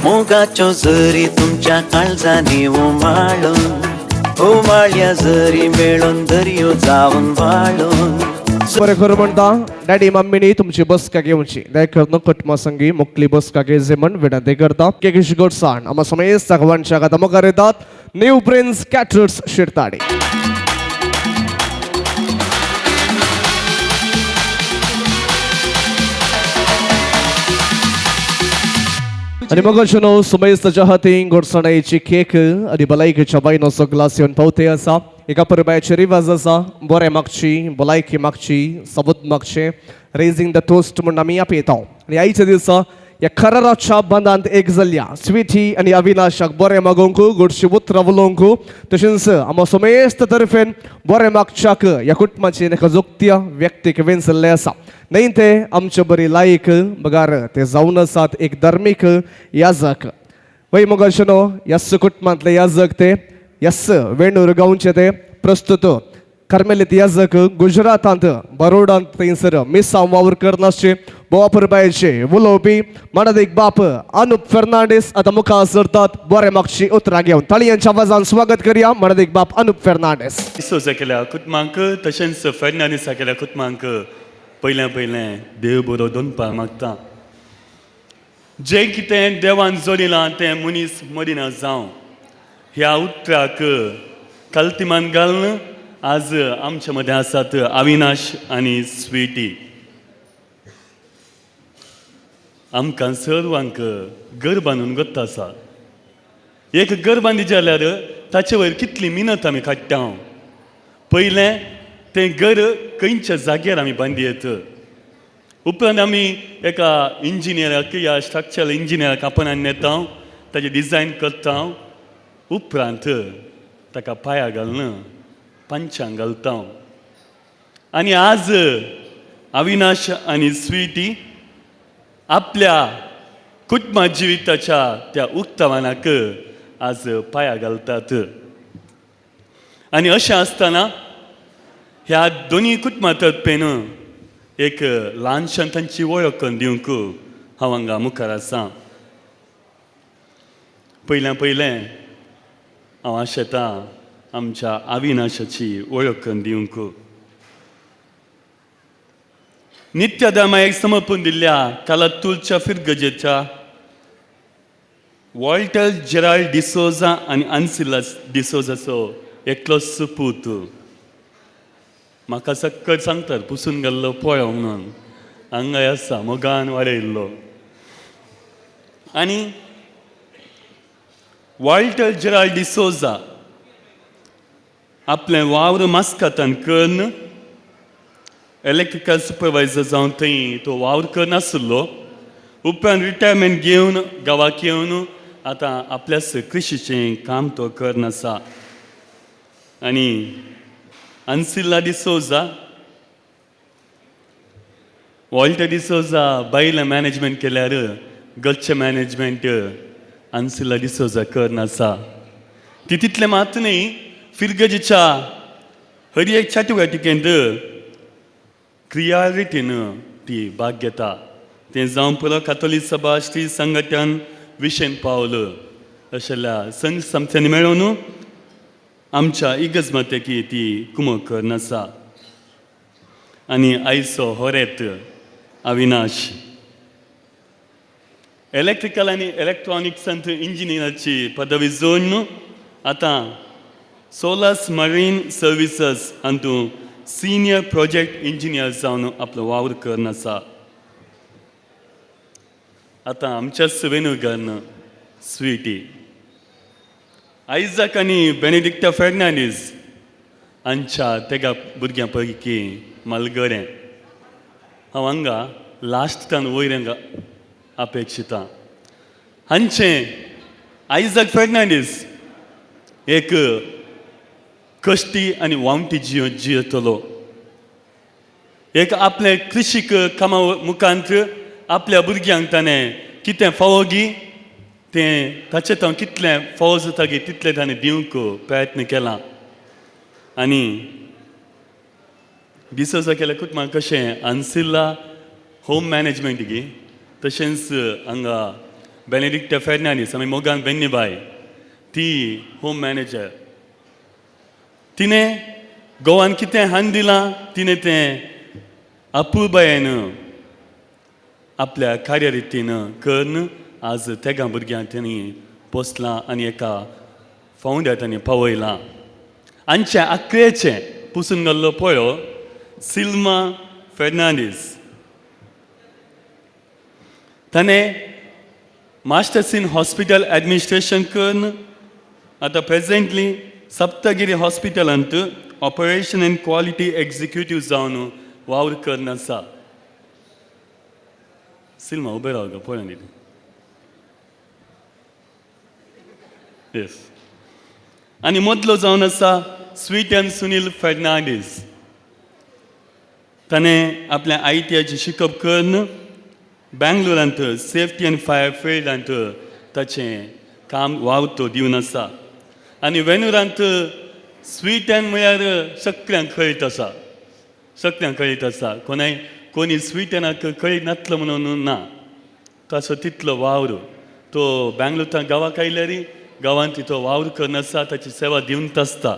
मोगाच्यो जरी तुमच्या काळजांनी उमाळ्या जरी मेळून दर्यो जावन वाळून. बरें खरं म्हणटा डॅडी मम्मीनी तुमची बसका घेवची देखून कुटुंबा संगी मुक्ली बसका घेवची म्हण विनंती करता. केकीश गोडसाण आम्हा समेत सगळ्यांच्या गाता मुखार येतात न्यू प्रिन्स कॅटरर्स शिरताडे. आणि मग अशनो सुमेश ताच्या हातीन गोडसाणाची केक आणि भलायकेच्या बायनो ग्लास येवन पावते आसा. एका परिवाराची रिवाज आसा बरें मागची भलायकी मागची सबूत मागचे रेजिंग द टोस्ट म्हणून आमी आपयता. आणि आयच्या दिसा ह्या कराराच्या बंदांत एक जाल्ल्या स्वीटी आनी अविनाशाक बरें मागोवंक गोडशी उतरां उलोवंक तशेंच आमच्या समेस्त तर्फेन बरें मागच्याक ह्या कुटुंबाची एका जोगत्या व्यक्तीक वेंचल्ले आसा. नाही ते आमचे बरी लायक बगार ते जावन आसात एक धार्मीक याजक. वय मग अशनो यस कुटुंबांतले याजक ते यस वेणूर गांवचे ते प्रस्तुत कार्मेलीत याजक गुजरातांत बरोडांत थंयसर मिसांव वावर करनासचे बोवा परबायचे उलोवपी माणदेक बाप अनुप फर्नांडीस आतां मुखार सरतात बरें मागची उतरां घेवन. ताळयांच्या आवाजान स्वागत करया माणदेक बाप अनुप फर्नांडीस. डिसोजा केल्या कुटुंबांक तशेंच फर्नांडीसा केल्या कुटुंबांक पयलें देव बरो दोनपार मागता. जें कितें देवान जोडिलां तें मनीस मदिना जावं ह्या उतराक काल्तिमान घालून आज आमच्या मदें आसात अविनाश आनी स्वीटी. आमकां सर्वांक घर बांदून गत्त आसा. एक घर बांदी जाल्यार ताचे वयर कितली मिनत आमी काडटा. पयलें तें घर खंयच्या जाग्यार आमी बांदयेत. उपरांत आमी एका इंजिनियराक या स्ट्रक्चरल इंजिनियराक आपणान नेता ताजें डिजायन करता. उपरांत ताका पांयां घालून पंचांग घालता. आनी आज अविनाश आनी स्वीटी आपल्या कुटुंबा जिविताच्या त्या उक्तावणाक आज पांयां घालतात. आनी अशें आसतना ह्या दोनी कुटुंबां तर्फेन एक ल्हानशान तांची वळख करून दिवंक हांव हांगा मुखार आसां. पयलें हांव आशेतां आमच्या अविनाशाची वळख करून दिवंक. नित्य धर्माक समर्पण दिल्ल्या कालातूरच्या फिरगजेच्या वॉल्टर जेराल्ड डिसोजा आनी अन्सिला डिसोजाचो एकलो सुपूत म्हाका सक्कट सांगतात पुसून गेल्लो पळय म्हणून हांगाय आसा मोगान वाडयल्लो. आनी वॉल्टर जेराल्ड डिसोजा आपलें वावर मास्कातान करून इलेक्ट्रिकल सुपरवायझर जावन थंय तो वावर करनासलो. उपरांत रिटायरमेंट घेवन गांवाक येवन आतां आपल्याच कृशीचें काम तो करनासा. आनी अन्सिला डिसोजा वॉल्टर डिसोजा बायलें मॅनेजमेंट केल्यार घरचें मॅनेजमेंट अन्सिला डिसोजा करनासा. ती तितलें मात न्ही फिरगजेच्या हर एक चाटुकाटिकेंत क्रिया रितीन ती भाग घेता. तें जावं पुरो कातोलीक सभा श्री संघटन विशेन पावलं अशेल्या संघ संस्थांनी मेळून आमच्या इगजमतेकी ती कुमक करनासा. आनी आयचो होरेत अविनाश इलेक्ट्रिकल आणि इलेक्ट्रॉनिक्सांत इंजिनियराची पदवी जोडून आतां सोलस मरीन सर्विसेस हातूंत सिनियर प्रोजेक्ट इंजिनियर जावन आपलो वावर करन आसा. आतां आमच्याच वेणुगन स्वीटी आयजाक आनी बेनेडिक्टा फेर्नांडीस हांच्या तेगा भुरग्यां पैकी मलगडें हांव हांगा लास्टान वयर हांगा अपेक्षिता. हांचें आयजाक फेर्नांडीस एक कश्टी आनी वावटी जिवन जियेतलो. एक आपले कृशीक कामा मुखांत आपल्या भुरग्यांक ताणें कितें फावोगी तें ताचें तो कितलें फावो जाता गे तितलें ताणें दिवंक प्रयत्न केला. आनी दिसोजा केल्या कुटुंबाक कशें आन्सिल्ला होम मॅनेजमेंट गे तशेंच हांगा बेनेडिक्टा फेर्नांडीस आमी मोगान बेन्नीबाय ती होम मॅनेजर. तिणें गोवान कितें हान दिलां तिणें तें अपुरबायेन आपल्या कार्यरितीन करन आज तेगा भुरग्यांक तेणी पोसलां आनी एका फावंड्यार ताणें पावयलां. हांचे आख्रेचें पुसून गेल्लो पळयो सिल्मा फेर्नांडीस. ताणें मास्टर्स इन हॉस्पिटल एडमिनिस्ट्रेशन करून आतां प्रेझेंटली सप्तगिरी हॉस्पिटलांत ऑपरेशन एंड क्वॉलिटी एग्जिक्युटीव जावन वावर करन आसा. सिल्मा उबें राव गो पळय न्ही. येस. आनी मदलो जावन आसा स्वीटन सुनील फेर्नांडीस. ताणें आपल्या ITIची शिकप करून बेंगलोरांत सेफ्टी आनी फायर फिल्डांत ताचें काम वावर तो दिवन आसा. आनी वेणुरांत स्वीटन म्हळ्यार सगळ्यांक कळीत आसा. सगळ्यांक कळीत आसा. कोणी स्वीटनाक कळीत नासलो म्हणून ना. ताचो तितलो वावर तो बेंगलोरांत गांवांक आयल्यार गांवांत तो वावर करन आसा ताची सेवा दिवंत आसता.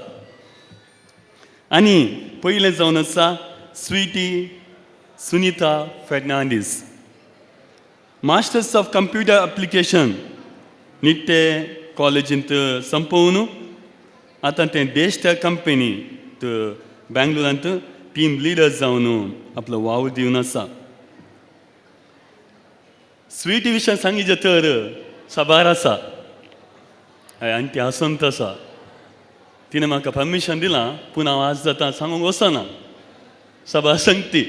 आनी पयलें जावन आसा sweetie Sunita Fernandes. Masters of computer application Nitte कॉलेजींत संपवून आतां तें डेस्टा कंपनींत बेंगलोरांत टीम लिडर जावन आपलो वावर दिवन आसा. स्वीटी विशय सांगितलें तर साबार आसा आनी ती आसंत आसा. तिणें म्हाका परमिशन दिलां पूण हांव आज जाता सांगूंक वचना साबार सांगती.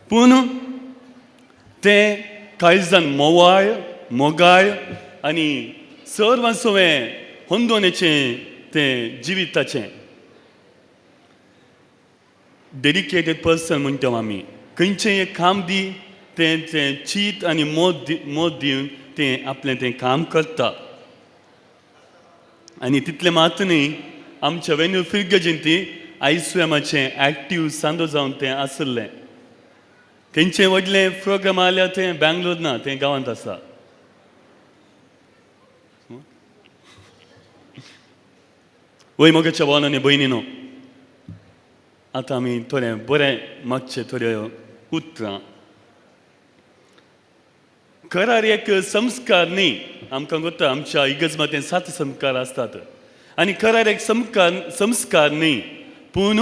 पूण तें काळजान मोगाळ आनी सर्वस्वें होंदोनेचें तें जिविताचें डेडिकेटेड पर्सन म्हणटा आमी. खंयचेंय एक काम दी तें चीत आनी मोद दिवन तें आपलें तें काम करता. आनी तितलें मात न्ही आमच्या वेन्यू फिर्गजेंती ICMचें एक्टीव सांदो जावन तें आसलें. खंयचें व्हडलें प्रोग्राम आल्यार तें बेंगलोर ना तें गांवांत आसा. वय मोगाच्या भावांनी भयणीनो आतां आमी थोडें बरें मागचें थोड्यो उतरां. खरार एक संस्कार न्ही. आमकां कोत्ता आमच्या इगर्ज 7 संस्कार आसतात आनी खरार एक संस्कार न्ही पूण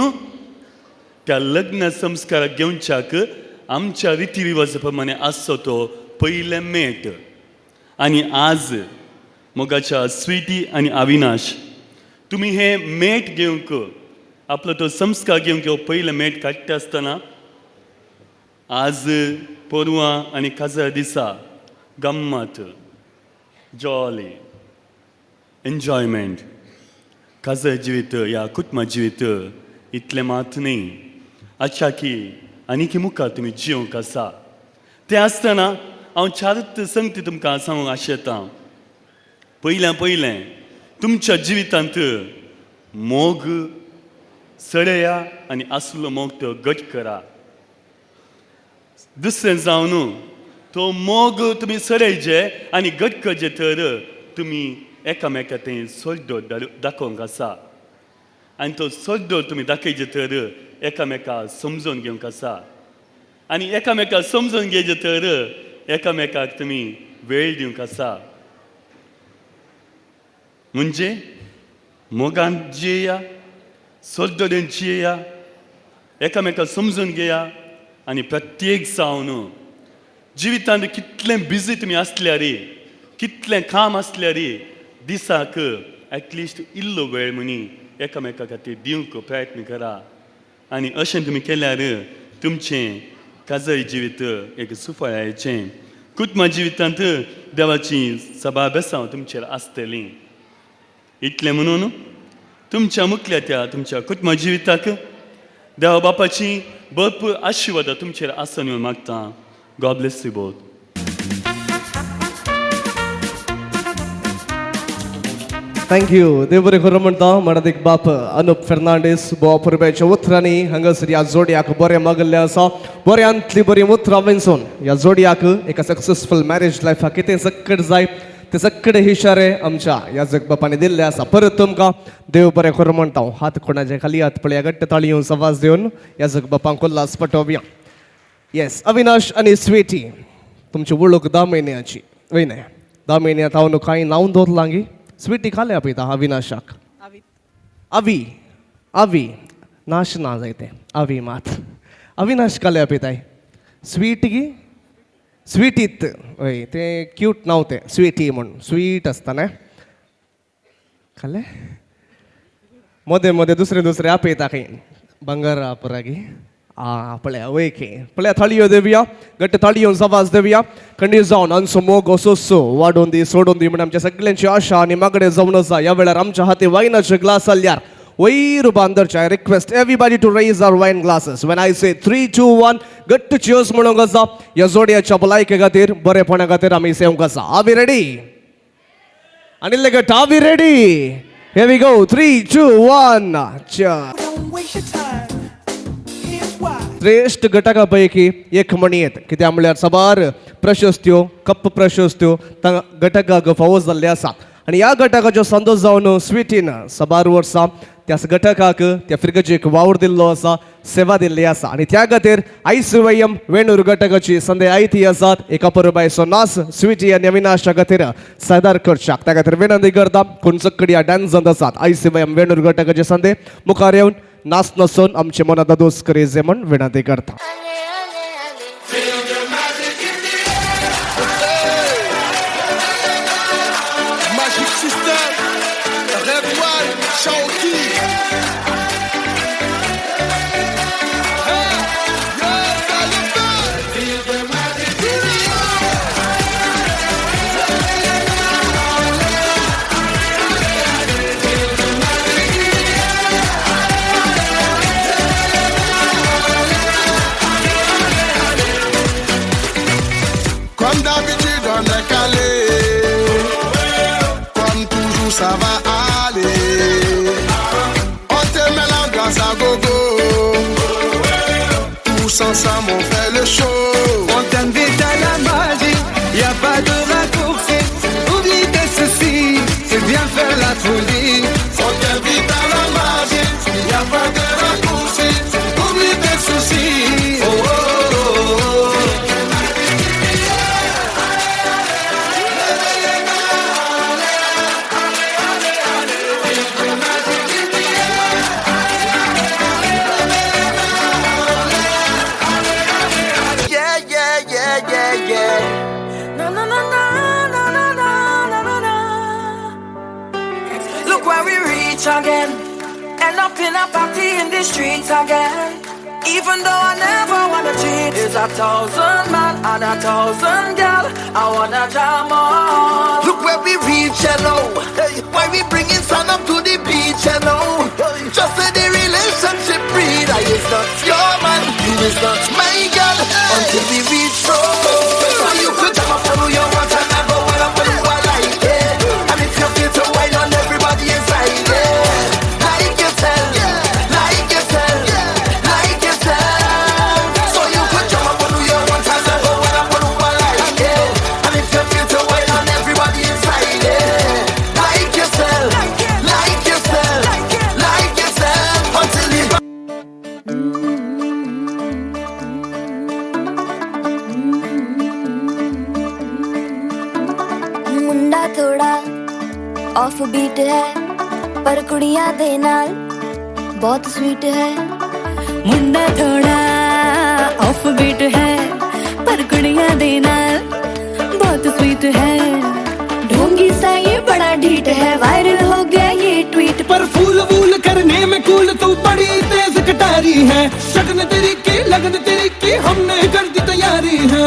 त्या लग्न संस्काराक घेवच्याक आमच्या रिती रिवाजा प्रमाणे आसचो तो पयलें मेट. आनी आज मोगाच्या स्वीटी आनी अविनाश तुमी हे मेट घेवंक आपलो तो संस्कार घेवंक हो पयलें मेट काडटा आसतना आज पोरवां आनी काजार दिसा गम्मत जॉली एन्जॉयमेंट काजार जिवीत या कुटुंबा जिवीत इतलें मात न्ही. अच्छा की आनी मुखार तुमी जिवंक आसा. तें आसतना हांव 4 संगती तुमकां सांगूंक आशेतां. पयलें तुमच्या जिवितांत मोग सडया आनी आसलो मोग तो घट करा. दुसरें जावन तो मोग तुमी सडयचे आनी घट करचे तर तुमी एकामेका तें सोड्डो दाखोवंक आसा. आनी तो सोड्डो तुमी दाखयचे तर एकामेका समजून घेवंक आसा. आनी एकामेका समजून घेवचे तर एकामेकाक तुमी वेळ दिवंक आसा. म्हणजे मोगान जियेया, सोद्दोडेन जियेया, एकामेकाक समजून घेया आनी प्रत्येक जावन जिवितांत कितलें बिजी तुमी आसल्यार कितलें काम आसल्यार दिसाक ॲटलिस्ट इल्लो वेळ मनी एकामेका खातीर दिवंक प्रयत्न करा. आनी अशें तुमी केल्यार तुमचें काजय जिवीत एक सुफळायेचें, कुटुंबा जिवितांत देवाची सभा बेसांव तुमचेर आसतलीं. इतलें म्हणून तुमच्या मुखल्या त्या तुमच्या कुटुंबा जिविताक देवा बापाची भरपूर आशिर्वाद तुमचेर आसन म्हणून मागता. God bless you both. Thank you. देव बरें करूं म्हणटा मराठीक बाप अनुप फेर्नांडीस बोवा पुरब्याच्या उतरांनी हांगासर ह्या जोडयाक बरें मागल्लें आसा. बऱ्यांतली बरीं उतरां वेंचून ह्या जोडयाक एका सक्सेसफूल मॅरेज लायफाक कितें सक्कड जाय ते सगळे इशारे आमच्या ह्या जगबापानी दिल्ले आसा. परत तुमकां देव बरें करूं म्हणटा. हात कोणाचे खाली हात पळया, घट्ट ताळयो आवाज दिवन ह्या जगबापांक उल्हास पटोवया. येस, अविनाश आनी स्वीटी तुमची वळख 10 म्हयन्याची वयने 10 म्हयन्यांत हांव न्हू कांय नांव दवरलां गी. स्वीटी काले आपयता अविनाशाक. आवी आवी नाश ना जायते आवी मात अविनाश काले आपयताय. स्वीट गी स्वीटीत हय ते क्यूट नाव ते स्वीटी म्हणून स्वीट आसता न्हय. खाले मदें मदें दुसरें आपयता खंय बंगारा पुरागी. पळया वयके पळया थाळयो देवया, घट्ट थाळयो आवाज देवया. खंडी जावन आमचो मोग असो वाडोवन दी सोडून दी म्हणून आमच्या सगळ्यांची आशा आनी मागणें जावन आसा. ह्या वेळार आमच्या हाती वायनाचे ग्लास आल्यार वयर बांदरचे. I request everybody to raise our wine glasses. When I say 3, 2, 1 घट्ट चियर्स म्हणूंक आसा. ह्या जोडयाच्या भलायके खातीर बरेपणा खातीर आमी सेवंक आसा. Are we ready? आनी लेगीत are we ready? Here we go. 3, 2, 1 श्रेष्ठ घटका पैकी एक म्हणयेत. कित्याक म्हळ्यार सबार प्रशस्त्यो कप प्रशस्त्यो घटकाक फावो जाल्ले आसात. आनी ह्या घटकाच्यो संतोश जावन स्वीटीन सबार वर्सां त्या घटकाक त्या फ्रिगजेक वावर दिल्लो आसा, सेवा दिल्ली आसा. आनी त्या खातीर ICYM वेणूर घटकाची संदय आयती आसात. एका परबायचो नाच स्वीटी आनी अविनाशा खातीर सादर करच्याक त्या खातीर विनंती करता. कोण सक्कडी ह्या डान्सांत आसात ICYM वेणूर घटकाचे संदय मुखार येवन नाच नसून आमचे मनात दोस करीजे म्हण विनंती करता. Comme d'habitude on est calé, comme toujours ça va aller. On te met la glace à gogo, tous ensemble on fait le show. On t'invite à la magie, y a pas de raccourci. Oublie tes soucis, c'est bien faire la folie. On t'invite à la magie, y a pas de raccourci. Oublie tes soucis. Oh, oh, oh, oh. Again, end up in a party in the streets again. Even though I never wanna cheat, it's 1,000 man and 1,000 gal. I wanna jam on. Look where we reach, hello. Why we bringing sun up to the beach, hello. Just say the relationship breed. I is not your man, you is not my girl. Until we reach home. So you could jam up on who you want and I go well up on who I like it. And if you feel to wine on everybody inside it. Like yourself, like yourself, like yourself. So you could jam up on who you want and I go well up on who I like it. And if you feel to wine on everybody inside it. Like yourself, like yourself, like yourself. Until you beat है पर कुड़ियां दे नाल बहुत sweet है मुंडा थोड़ा off beat है पर कुड़ियां दे नाल बहुत स्वीट है ढोंगी सा ये बड़ा ढीठ है वायरल हो गया ये ट्वीट पर फूल वूल करने में कूल तू बड़ी तेज कटारी है शगन तेरी की लगन तेरी की हमने कर दी तैयारी है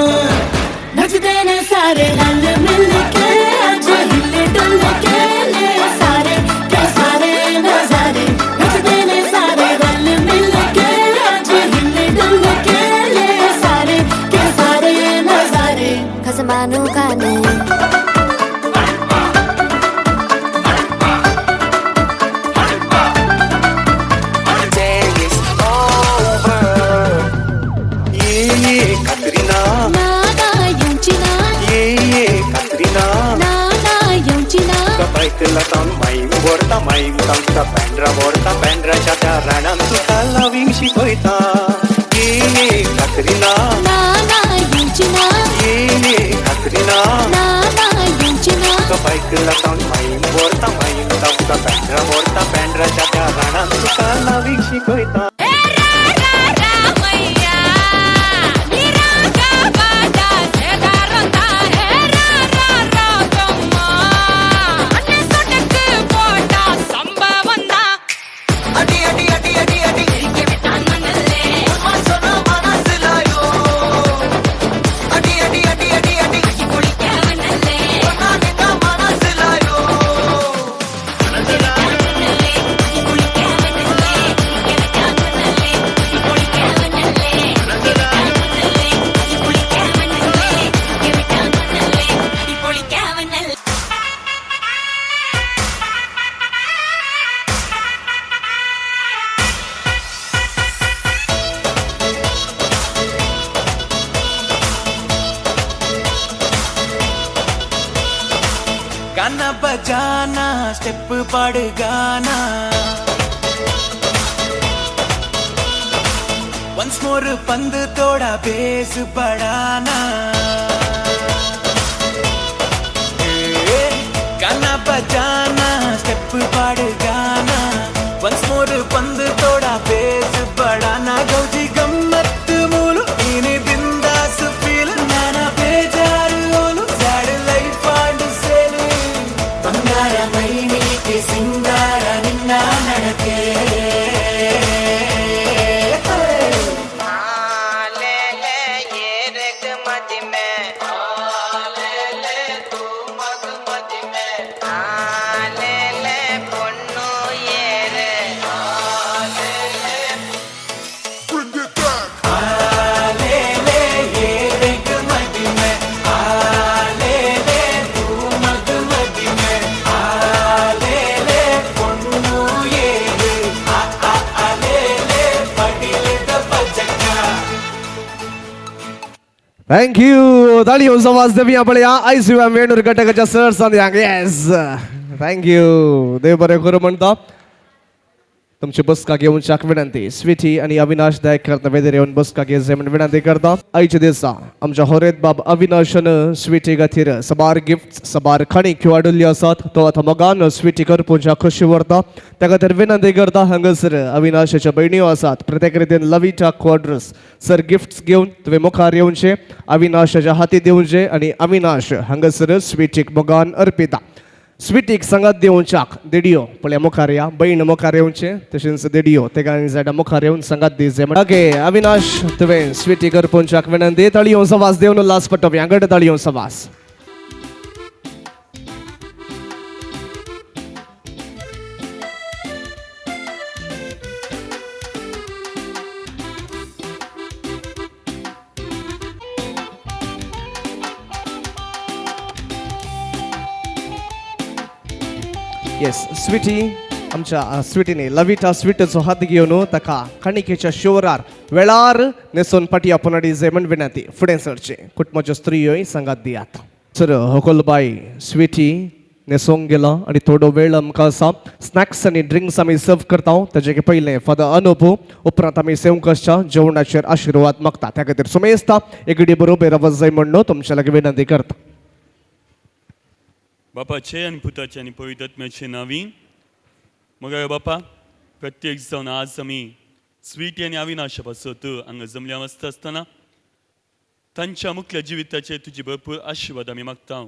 नचते ने सारे रल मिल के आज हिले डुल के ले सारे के सारे नजारे नचते ने सारे रल मिल के आज हिले डुल के ले सारे के सारे नजारे खसमानू खाने बाईकला जाऊन माईक बोरता माईक तांचा बँड्राच्या त्या राणांत तुका लविंग शिकयता ये कातरिना ये कातरिना बाईकला जाऊन माईक बोरता तांचा बँड्राच्या त्या राणांत तुका लविंग शिकयता गाना बजाना स्टेप पड़ गाना वंस मोर पंद तोड़ा बेस बढ़ाना गाना बजाना स्टेप पड़ गाना वंस मोर पंद तोड़ा बेस बढ़ाना गौजी गम्मत मूलू इने बिंदास फील नाना बेजार ओलू सैड लाइफ आंड सेल ಬಂಗಾರ ಮೈನಿಗೆ ಸಿಂಗಾರ ನಿನ್ನ ನಡಕೆ Thank you. Dali usa was devi apalya ICM Venur Gatakacha sir sandyang. Yes. Thank you. देव बरे करू म्हणता तुमची बसका घेऊन शाक विनंती स्वीटी आणि अविनाश दायक करता वेदर येऊन बसका घे म्हणून विनंती करता आईच्या दिसा आमच्या होरेत बाब अविनाशन स्वीटी गातीर सबार गिफ्ट सबार खाणी खेळाडुल्ली असतात तो आता मगान स्वीटी करपूंच्या खुशी व्हरता त्या खातीर विनंती करता हांगासर अविनाशाच्या बहिणीओ आसात प्रत्येक रितीन लविटा क्वाड्रस सर गिफ्ट्स घेऊन तुवें मुखार येवचे अविनाशाच्या हाती दिवचे आणि अविनाश हांगासर स्वीटीक मोगान अर्पिता स्वीटीक सांगात दिवच्याक देडिओ पळया मुखार या बहीण मुखार येवचे तशेंच देडिओ ते गाणी जाडा मुखार येवन सांगात दिवचे ओके अविनाश तुवें स्वीटी करपूंच्याक विनंती ताळयो सवास देवन लास्ट पटप यांगड ताळयो सवास येस स्वीटी आमच्या स्वीटीने लविटा स्वीटचो हात घेवन ताका कणिकेच्या शिवरार वेळार नेसून पाटया पुनडी जे म्हण विनंती फुडें सरचे कुटुंबाच्यो स्त्रियोय सांगात दियात सर होकोलबाई स्वीटी नेसूंक गेला आणि थोडो वेळ आमकां आसा स्नॅक्स आनी ड्रिंक्स आमी सर्व करता ताचे पयलें फादर अनुभव उपरांत आमी सेवकाच्या जेवणाचेर आशिर्वाद मागता त्या खातीर सुमेस्ता एक घडी बरोबर आवाज जाय म्हणून तुमच्या लागीं विनंती करता बापाचे आणि पुताचे आणि पवित्र आत्म्याचे नावी मग बापा प्रत्येक जावन आज आमी स्वीटी आणि अविनाशा पासत हांगा जमल्या वचता आसतना तांच्या मुख्य जिविताचे तुजी भरपूर आशिर्वाद आमी मागता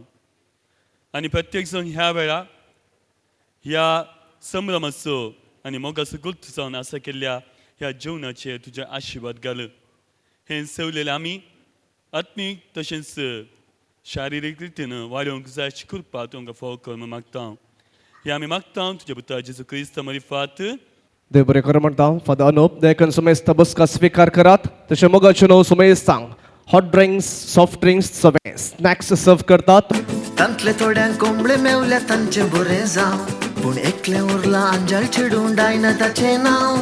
आणि प्रत्येक जण ह्या वेळा ह्या संभ्रमाचो आणि मोगाचो गुप्त जावन आसा केल्ल्या ह्या जेवणाचे तुजे आशिर्वाद घाल हे सवलेले आमी आत्मीक तशेंच शारिरीक रितीन वाडोवंक जाय अशी कृपा तुमकां फावो कर म्हूण मागता हे आमी मागता तुज्या पुता जेजू क्रिस्त मरिफात देव बरें कर म्हणटा फादर अनुप देखून सुमेस्त बसका स्वीकार करात तशें मोगाचे न्हू सुमेस्तांक हॉट ड्रिंक्स सॉफ्ट ड्रिंक्स सगळे स्नॅक्स सर्व करतात तांतले थोड्यांक कोंबळे मेवल्या तांचे बरें जावं पूण एकलें उरलां अंजल चिडून डायना ताचें नांव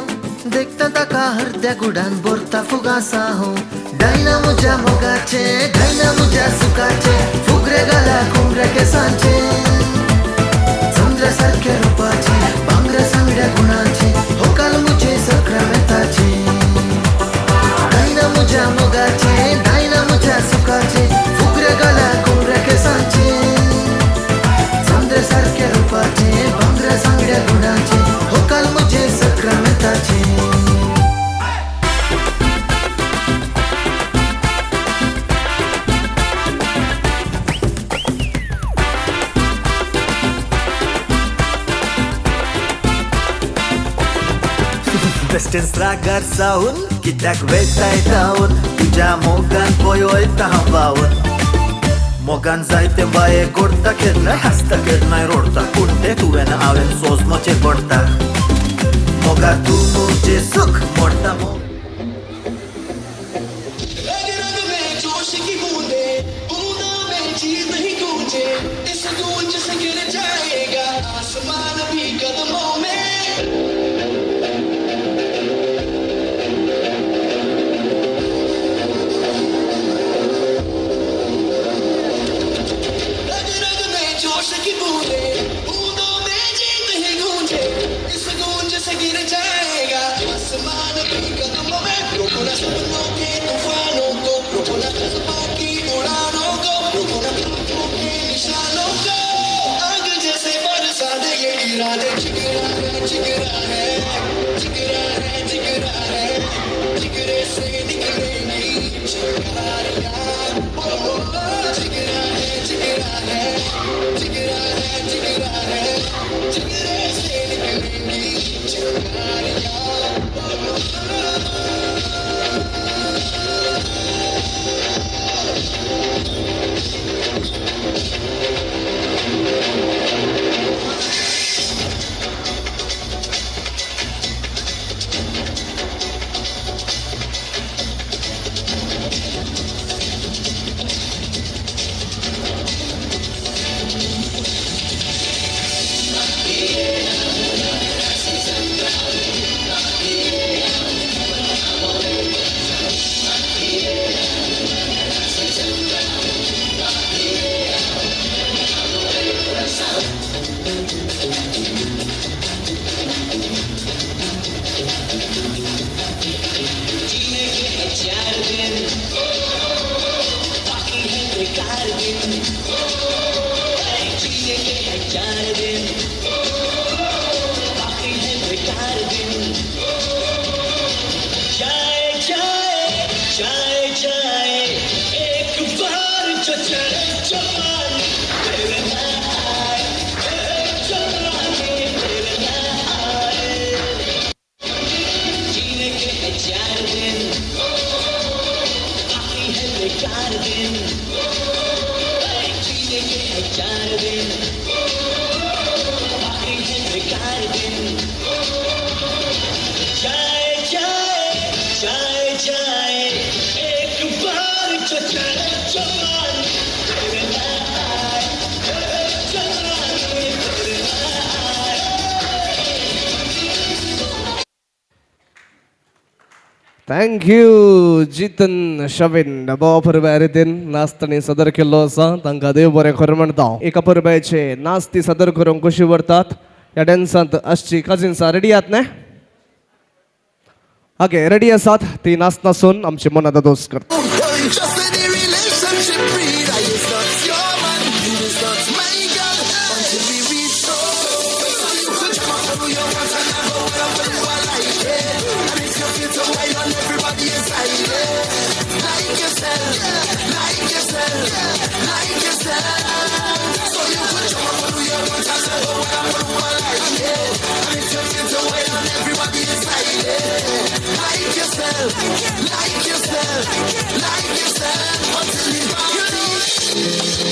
देखता ताका हरद्या गुडान बोरता फुगासा हो डायना म्हज्या मोगाचे डायना म्हज्या सुखाचे फुगरे घाला कोंबड्या केसांचे चंद्रा सारखे रुपाचे भांगरा सांगड्या गुणाचे होकाल मुझे सक्रामेताचे डायना म्हज्या मोगाचे डायना म्हज्या सुखाचे फुगरे घाला कोंबड्या केसांचे चंद्रा सारखे रुपाचे भांगरा सांगड्या गुणाचे होकाल मुझे सक्रामेताचे बेस्टेन्स रागार जावन कित्याक वेताय धांवन तुज्या मोगान पळयता हांव वावन मोगान जायते बाये गोडटा केन्नाय हांसता केन्नाय रोडटा पूण ते तुवें हांवें सोजमोचेर पडटा मोगा तूं म्हजें सुख मोडटा थँक्यू जितन शवेन बरे रितीन नाचतानी सदर केल्लो आसा तांकां देव बरें कर म्हणटा एका परब्याचे नाच ती सदर करूंक कशी व्हरतात ह्या डॅन्सांत आसची कजिन्सां रेडी आहात न्ही ओके रेडी आसात ती नाच नाचून आमची मनात दोस करता Just any relationship breed. I is not your man, you is not my girl. yourself, like yourself, like yourself until you party.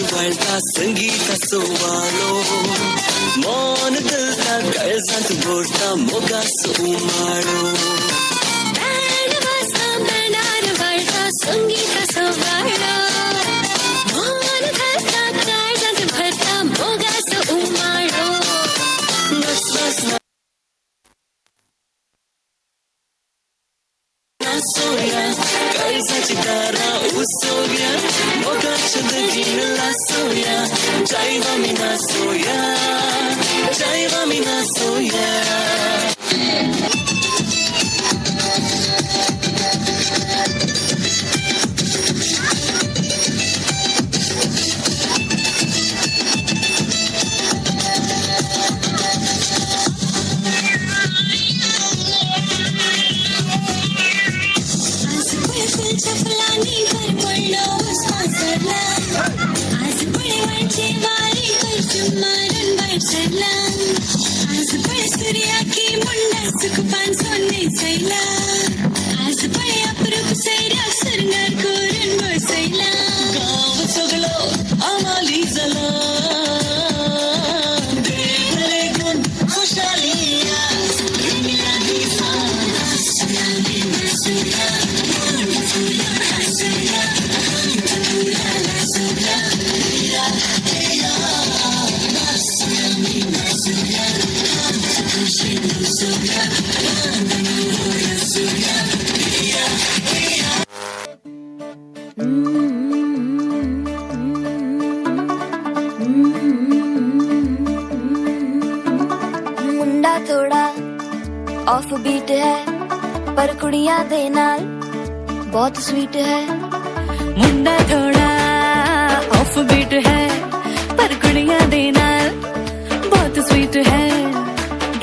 Sangeeta सोवालो मौन दिलता काळजात बोलता मोगा सोमाळो बँड वाजता बँडार वाळता संगीता सोवालो मौन दिलता काळजात भरता मोगा सोमाळो बस बस सोया काळजाची दारा उसोया मोगाच्या दगीनला सोया जायवा मी ना सोया जायवा मी ना सोया मुंडा थोड़ा ऑफ बीट है पर कुड़ियां दे नाल बहुत स्वीट है मुंडा थोड़ा ऑफ बीट है पर कुड़ियां दे नाल बहुत स्वीट है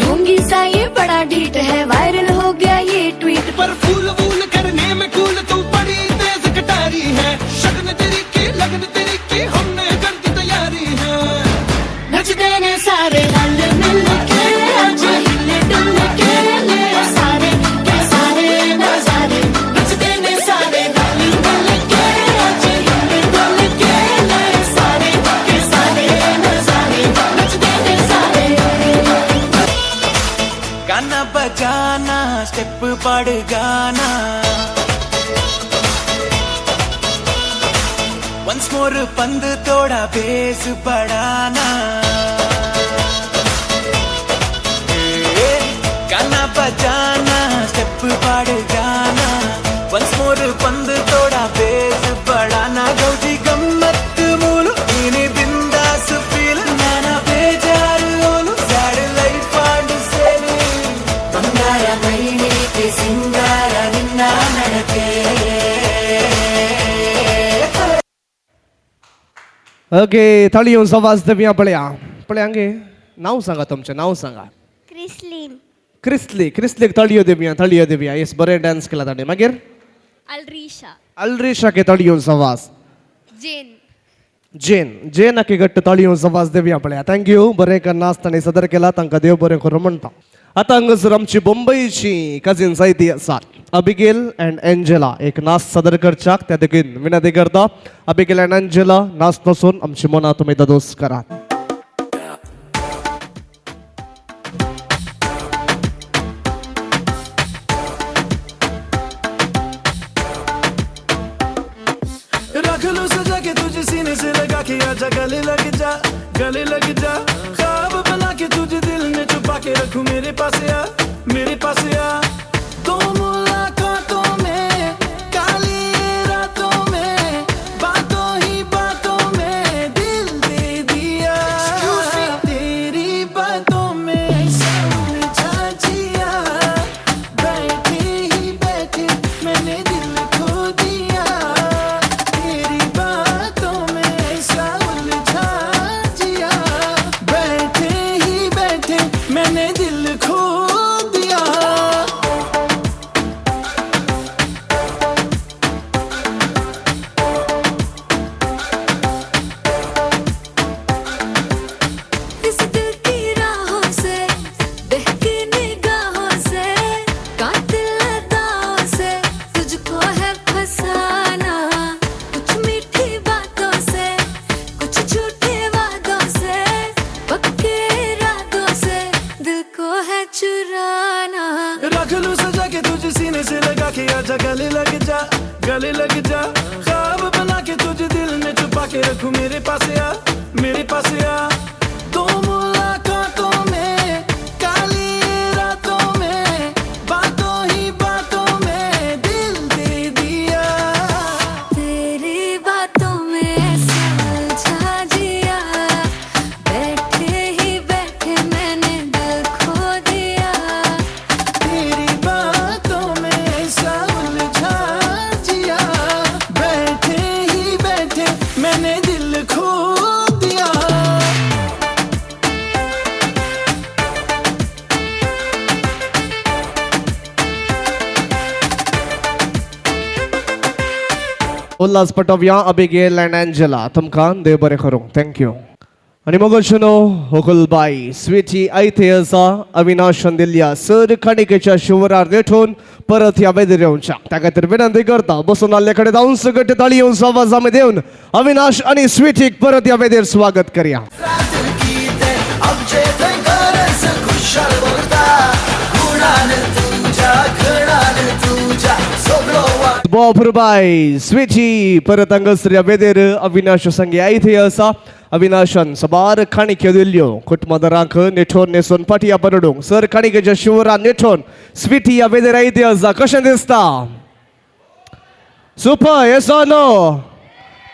ढोंगी सा ये बड़ा डीट है वायरल हो गया ये ट्वीट पर फूल वूल करने में कूल तू बड़ी तेज कटारी है शगन तेरी की लगन तेरी की हमने कर दी तैयारी है नच देने सारे रल मिल के आज हिले डुल के ले सारे के सारे नजारे नच देने सारे रल मिल के आज हिले डुल के ले सारे के सारे नजारे नच देने सारे गाना बजाना स्टेप पड़ गाना वंस मोर पंद तोड़ा बेस बढ़ाना गाना बजाना स्टेप पड़ गाना वंस मोर पंद तोड़ा बेस बढ़ाना गौजी गम्मत मूलु इनी बिंदास फील नाना बेजार ओलु सैड लाइफ आंड सेली ಬಂಗಾರ ಮೈನೇಕೆ ಸಿಂಗಾರ ನಿನ್ನ ನಡಕೆ ओके थाळी येऊन आवाज देऊया पळया पळयांगे नाव सांगा तुमचं नाव सांगा क्रिस्लिन क्रिस्लीक तळयो देवया येस बरें डान्स केला ताणें मागीर Alrisha. अल्रिशाके तळयो सवास Jane. जेनाके गट्ट तळयो सवास देवया पळया थँक्यू बरें नाच ताणें सदर केला तांकां देव बरें करूं म्हणटा आतां हांगासर आमची मुंबईची कजिन जायती आसात अबिगेल अँड एंजेला एक नाच सदर करच्याक त्या देखीन विनंती करता अबिगेल अँड एंजेला नाच नसून आमची मनां तुमी दोस करात रख लो सजा के तुझे सीने से लगा के आजा गले लग जा ख्वाब बना के तुझे दिल में छुपा के रखूं मेरे पास आ दो मुलाकातों में काली रातों में बातों ही बातों में दिल दे दिया तेरी बातों में समझा जिया बैठे ही बैठे मैंने दिल खो दिया तेरी बातों में समझा जिया बैठे ही बैठे मैंने दिल खो दिया इस दिल की राहों से बहकी निगाहों से कातिल अदाओं से तुझको है फसाना कुछ मीठी बातों से कुछ झूठे वादों से पक्के इरादों से दिल को है चुराना रख लूं सजा के तुझे सीने से लगा के आजा गले लग जा ख्वाब बना के तुझे दिल में छुपा के रखूं मेरे पास आ दो मुलाकातों में काली रातों में बातों ही बातों में दिल दे दिया तेरी बातों में समझा जिया बैठे ही बैठे मैंने दिल खो दिया तेरी बातों में समझा जिया बैठे ही बैठे मैंने दिल खो दिया उल्हास पटोवया अबिगेल अँड एंजेला तुमकां देव बरें करूं थँक्यू आणि मग होकुलबाई स्वीटी आयते आसा अविनाशान दिल्ल्या सर काणिकेच्या शिवरार नेठून परत ह्या वेदर येवच्या त्या खातीर विनंती करता बसून आल्ले कडेन जावन सकट ताळी येवन आवाज आमी देवन अविनाश आणि स्वीटीक परत ह्या वेदेर स्वागत करया आमचे थंयकरच खुशाल उरता गुणान तुझ्या घडान तुझ्या सगळो बाई स्वीटी परत हांगासर ह्या वेदेर अविनाश संगे आयते आसा अविनाशान सबार काणिक्यो दिल्ल्यो कुटुंबदारांक नेठोन नेसून पाटया परडूंक सर काणिकेच्या शिवरान नेठोन स्वीटी ह्या वेदेर आयते आसा कशें दिसता सुपर येस ऑर नो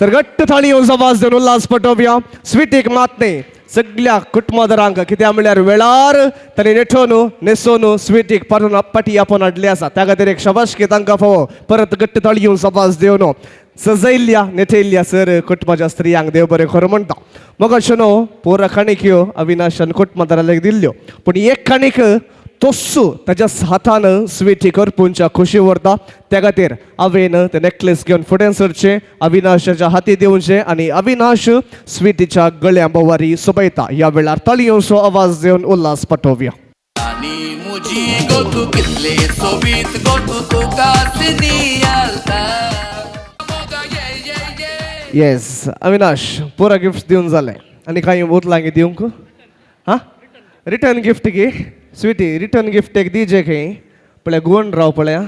तर घट्ट थाळी येवन आवाज देवन उल्हास पटोवया स्वीटीक मात न्ही सगळ्या कुटुंबदारांक कित्याक म्हळ्यार वेळार तांणी नेठोन न्हेसोन स्वीटीक पाटी आपण हाडली आसा त्या खातीर एक शाबासकी तांकां फावो परत घट्ट थाळी येवन आवाज देवन सजयल्ल्या नेठयल्ल्या सर कुटुंबाच्या स्त्रियांक देव बरें खरो म्हणटा मग अशें न्हू पोर काणिक्यो अविनाशान कुटुंबदारांक दिल्ल्यो पूण एक काणीक तोस्सू ताच्या हातान स्वीटी करपूंच्या खुशी व्हरता त्या खातीर हांवें तें नेकलेस घेवन फुडें सरचें अविनाशाच्या हाती दिवचें आनी अविनाश स्वीटीच्या गळ्या बोवारी सोबयता ह्या वेळार ताळयोंचो आवाज देवन उल्हास पटोवया आनी मुजी गोतू कितले सोबीत गोतू तुका सिनियालता येस अविनाश पुरा गिफ्ट दिवन जालें आनी कांय उरलां दिवंक हां रिटर्न गिफ्ट गे स्वीटी रिटर्न गिफ्ट एक दीजे खंय पळय गुवण राव पळया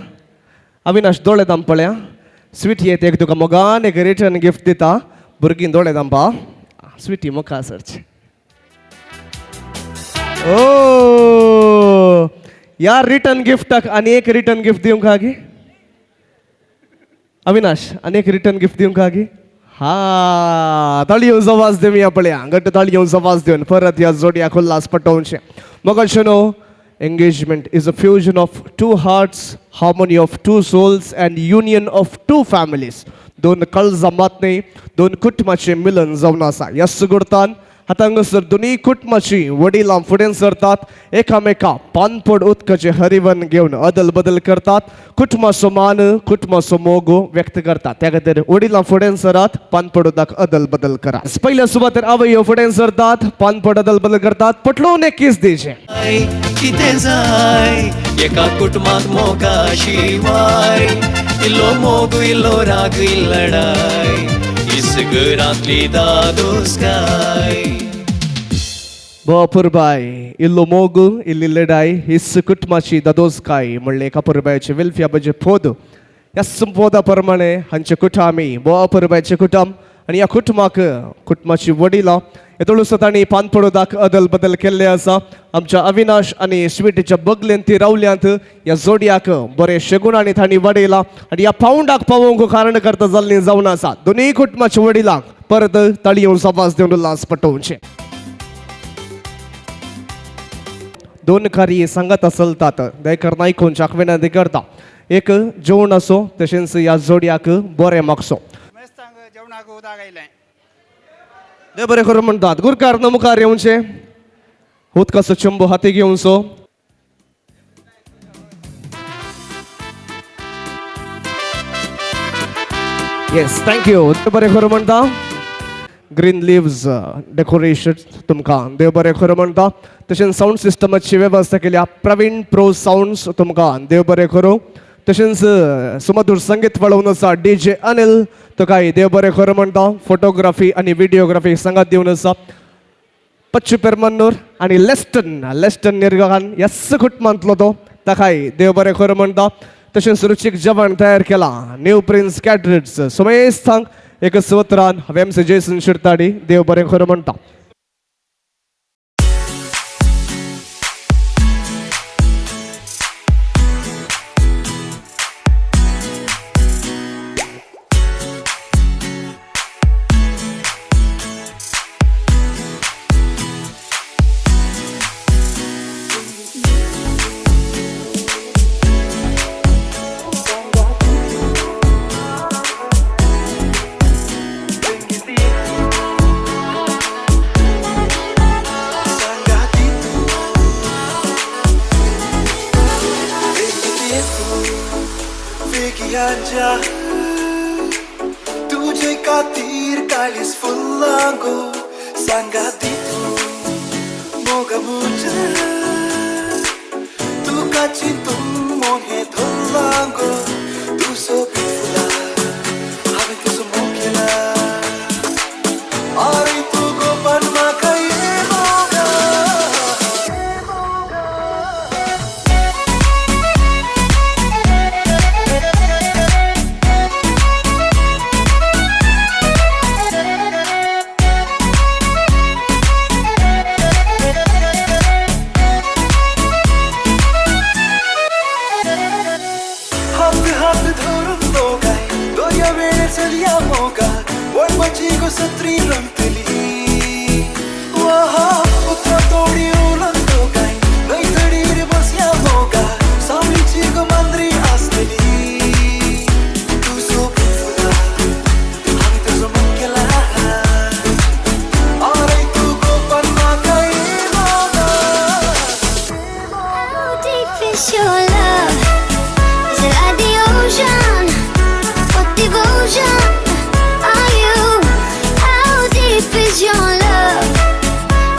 अविनाश दोळे दाम पळया स्वीटी येते एक तुका मोगान एक रिटर्न गिफ्ट दिता भुरगीं दोळे दांपा स्वीटी मुखार सरचे ओ ह्या रिटर्न गिफ्टाक आनी एक रिटर्न गिफ्ट दिवंक हा गे अविनाश आनी एक रिटर्न गिफ्ट दिवंक हा गे हा ताळी येवन आवाज देवया पळया घट्ट ताळी येवन आवाज देवन परत ह्या जोडयाक उल्हास पटोवचें मग अशें न्हू engagement is a fusion of two hearts, harmony of two souls and union of two families. दोन काळजां मातने दोन कुटुंबाचें मिलन जावन आसा ह्या सुगुर्तान हातांगसर दोन्ही कुटुंबाची वडिलां फुडें सरतात, एकामेका पानपड उदकाचे हरिवन घेवन अदल बदल करतात, कुटुंबाचो मान कुटुंबाचो मोग व्यक्त करतात. त्या खातीर वडिलां फुडें सरात, पानपड उदक अदल बदल करा. पयल्या सुवातेर आवयो फुडें सरतात, पानपड अदल बदल करतात. पटलून एक किस दिवचे. कितें जाय एका कुटुंबाक मोगा शिवाय, इल्लो मोग इल्लो राग लढाय, इसगरांतली दादोसकाय. पुरबाय इल्लो मोग इल्ली लढाई हिस कुटुंबाची दादोसकाय म्हणले एका पुरबायचे वेल्फियाबाचे फोद. ह्या संपोदा प्रमाणे हांचे कुटुंबी पुरबायचे कुटुंब आणि या कुटुंबाची वडिलां येतळूच तांणी पानपडोदाक अदल बदल केल्ले आसा. आमच्या अविनाश आनी स्वीटीच्या बगलेन ती रावल्यांत ह्या जोडयाक बरे शेगुणांनी तांणी वाडयला आनी ह्या पावंडाक पावोवंक कारणकर्ता जाल्लीं जावन आसा. दोनूय कुटुंबाच्या वडिलांक परत ताळयो सवास दिवन उल्हास पटोवचे. दोन कार्य सांगत चलतात. दयकर नायकोंच्या विनंती करता एक जेवण असो तशेंच ह्या जोडयाक बरें मागसो. जेवणाक उदक आयलें. देव बरें करूं म्हणटात. गुरकार मुखार येवचे, उदकाचो चंबो हाती घेवचो. Yes thank you. देव बरें करूं म्हणटा. ग्रीन लिव्ज डेकोरेशन तुमकां देव बरें करूं म्हणटा. तशेंच साऊंड सिस्टमाची वेवस्था केल्या प्रवीण प्रो साऊंड्स तुमकां देव बरें करूं. तशेंच सुमधुर संगीत वळोवन आसा DJ अनिल तुकाय देव बरें करूं म्हणटा. फोटोग्राफी आनी व्हिडिओग्राफी सांगात दिवन आसा पच्चू पेरमन्नूर आनी लेस्टन निर्गान यस कुटुंबांतलो तो ताकाय देव बरें करूं म्हणटा. तशेंच रुचीक जेवण तयार केला न्यू प्रिन्स कॅटरेट्स सुमेश थांग एक सुत्रान MC जेसन शिरताडी देव बरें करूं म्हणटा. तुझे खातीर काळीज फुल्लांगो सांगाती मोगा मुझे तुका चिंतून मोहे धोल्लांगो तू सो फुला हांवें तुजो मोग केला अरे तू गोपन म्हाका ये मोगा. चलिया मोगा वळपाची घोसत्री रंगतली वाहा उतरा तोडी ओलांतो गाय नैतडीर बसया मोगा सावळीची गो मांद्री आसतली तू सोबीत फुला हांवें तुजो मोग केला अरे तू गोपन म्हाका ये Moga. How deep is your love? Is it like the ocean? What devotion are you? How deep is your love?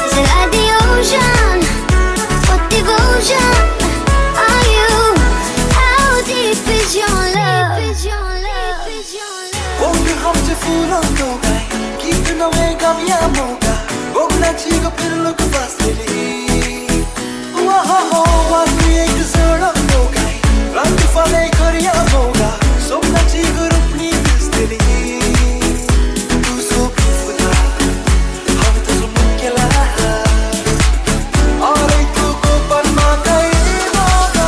Is it like the ocean? What devotion are you? How deep is your love? Won't you have to fool on no guy? Keep in the way of your moga. Won't let you go pin look fastly. Wow, what create the sort of no guy? Run to follow Korea moga. So let you go to please this day. Tu so beautiful. How it doesn't look yella. Alright, tu go pan maka moga.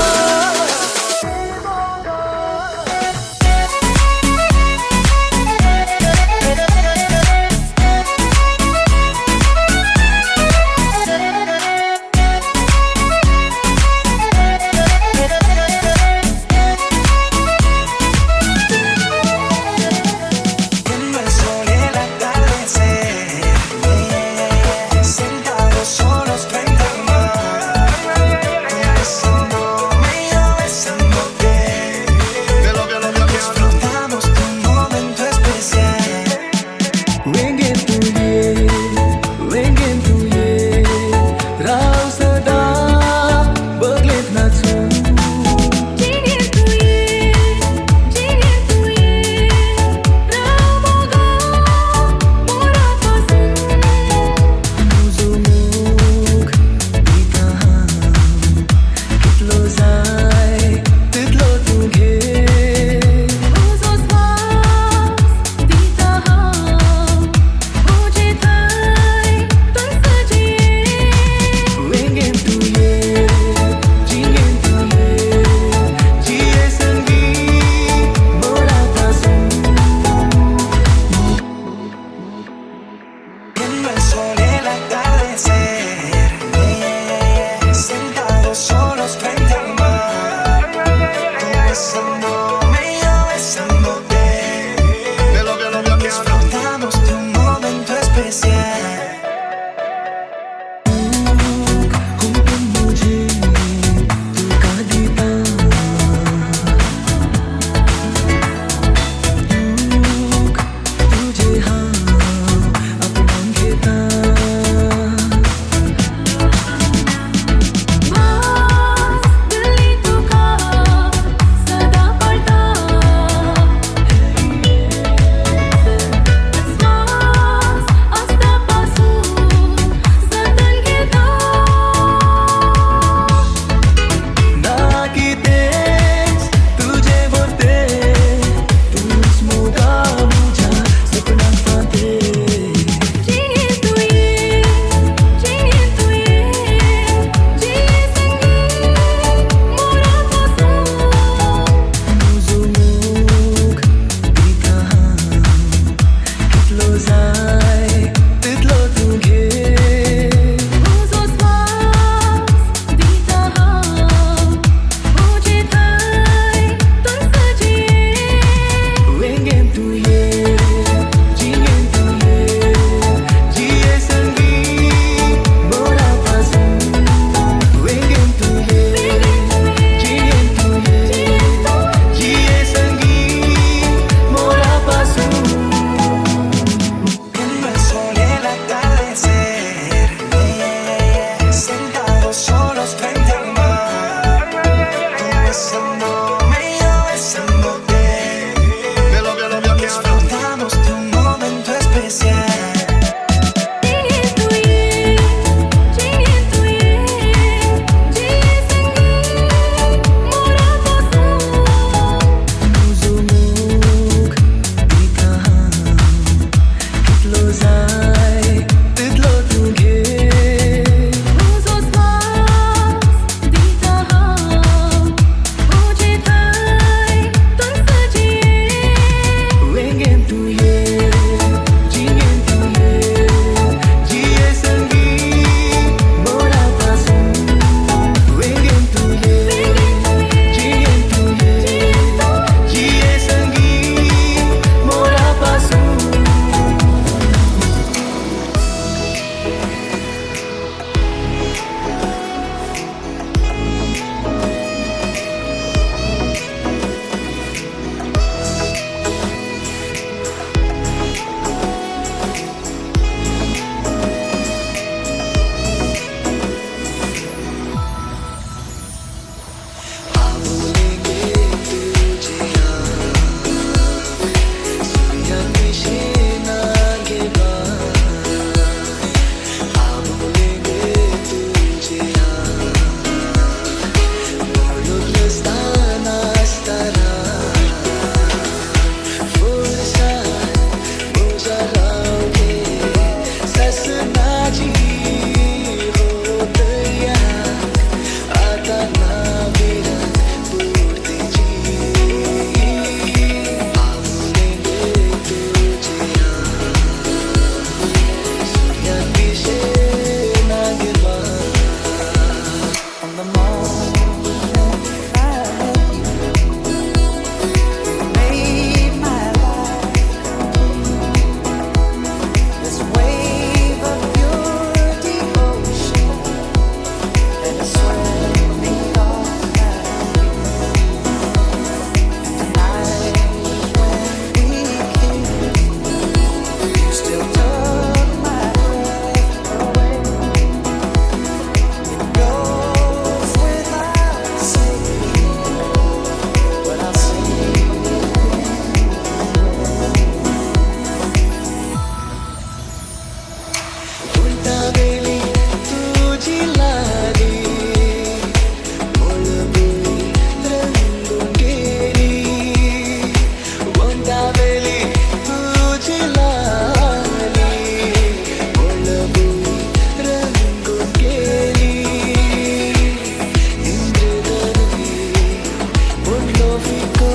तो फिको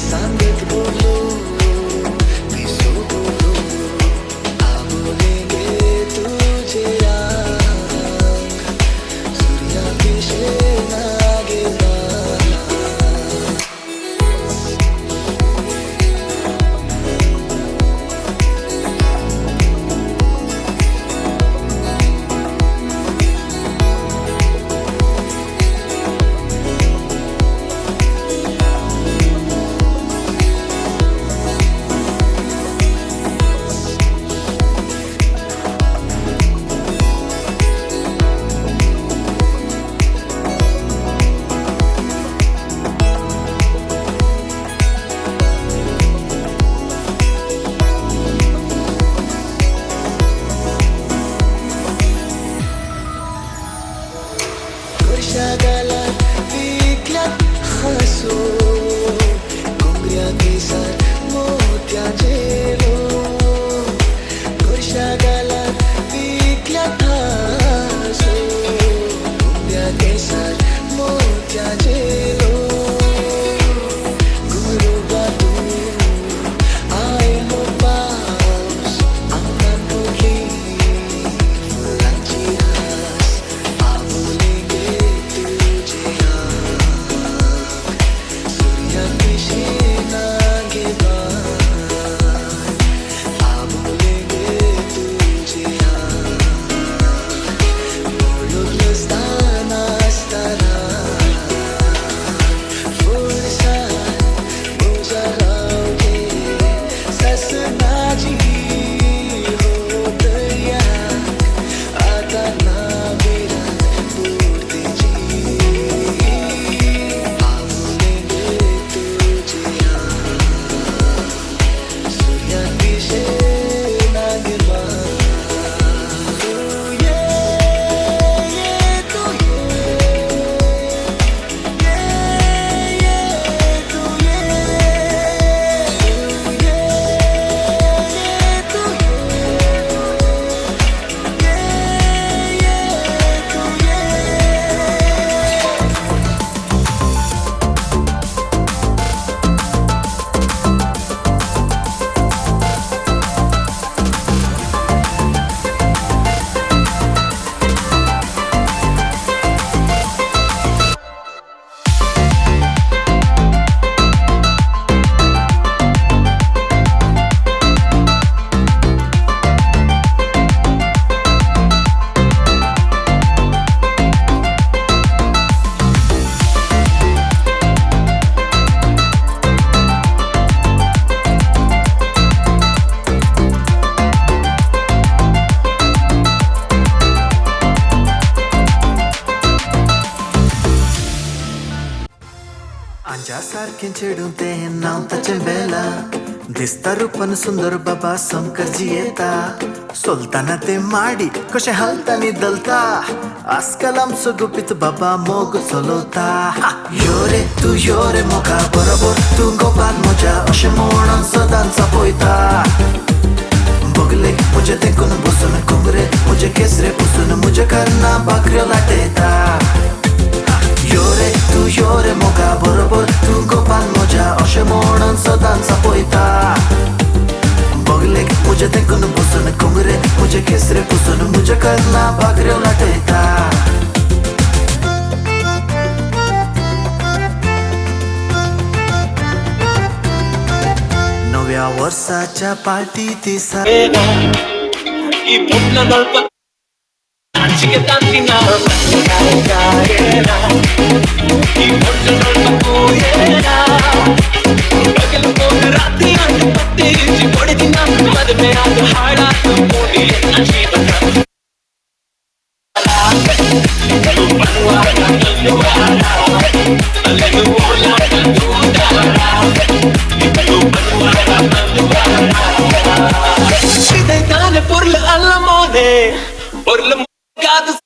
सांगत बोलो Wiseau बोलो बोलेंगे तुझे सूर्या पिशे नागेला Shagalat viklat haso Gongria kesar motya jelo Shagalat viklat haso Gongria kesar motya jelo Guru batu I hope paus Angan puli Fulanchi has Abulenge Surya पिशे नागेला बोलेंगे तुझे बोलूस्ताना असताना फुरसा मुझा रावगे ससनाजी हो दरिया आता ना मेरा पूर्ति जी अंजासारखे चेडून ते नाव ताचे बेला दिसता रूपन सुंदर बाबा समकरजी येता सोलताना ते माडी कशे हलतानी दलता आजकाल आमचो गुपित बाबा मोग चलवता यो रे तू यो रे मोगा बरोबर तू गोपाल म्हज्या अशें म्हणून सदांच चापयता बगले म्हजे देखून बसून घुंगरे म्हजे केसरे पुसून म्हजे कर्ना भाकऱ्यो लाटयता यो रे तू यो रे मोगा बरोबर तू गोपाल म्हज्या अशें म्हणून सदांच चापयता बगलेक म्हजे देखून बसून घुंगरे म्हजे केसरे पुसून म्हजे कर्ना भाकऱ्यो लाटयता नव्या वर्साच्या पार्टी दिसा por la alamode, por la gatos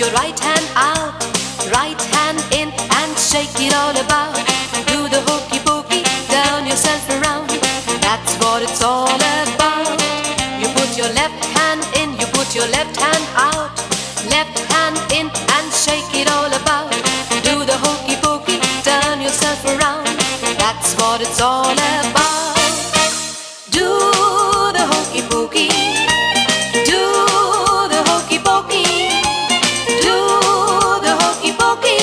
your right hand out, right hand in, and shake it all about. Do the hokey pokey, turn yourself around. That's what it's all about. You put your left hand in, you put your left hand out, left hand in, and shake it all about. Do the hokey pokey, turn yourself around. That's what it's all about. Do the hokey pokey. Do the hokey pokey. Do the hokey pokey.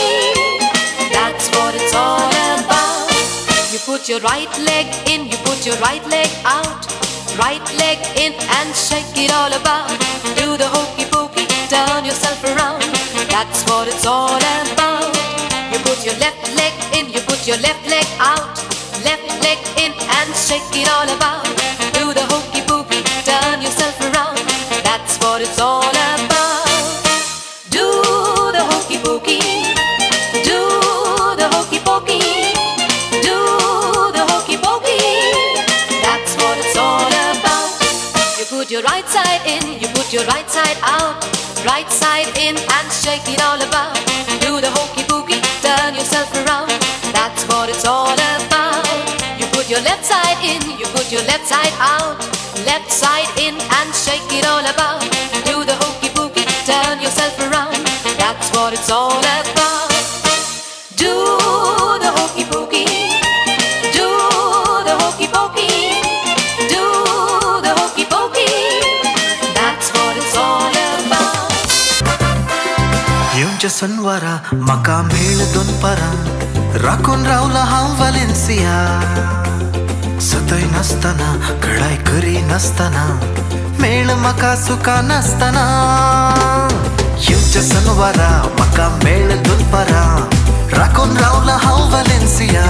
That's what it's all about. You put your right leg in, you put your right leg out, right leg in, and shake it all about. Do the hokey pokey, turn yourself around. That's what it's all about. You put your left leg in, you put your left leg out, left leg in, and shake it all about. Do the hokey pokey, turn yourself around. That's what it's all about. Do the hokey pokey. Do the hokey pokey. Do the hokey pokey. That's what it's all about. You put your right side in, you put your right side out, right side in, and shake it all about. Do the hokey pokey, turn yourself around. That's what it's all about. You put your left side in, you put your left side out, left side in, and shake it all about. Do the hokey pokey, turn yourself around. That's what it's all about. Do the hokey pokey. Do the hokey pokey. Do the hokey pokey. That's what it's all about. येऊनच्या सणवारा मका मेळ दोन पारा राखून रावला हांव Valencia. सतय नसताना घडाय करी नसताना मेळ मका सुका नसताना. येऊनच्या सणवारा मका मेळ दोन पारा राखून रावला हांव वालेन्सिया.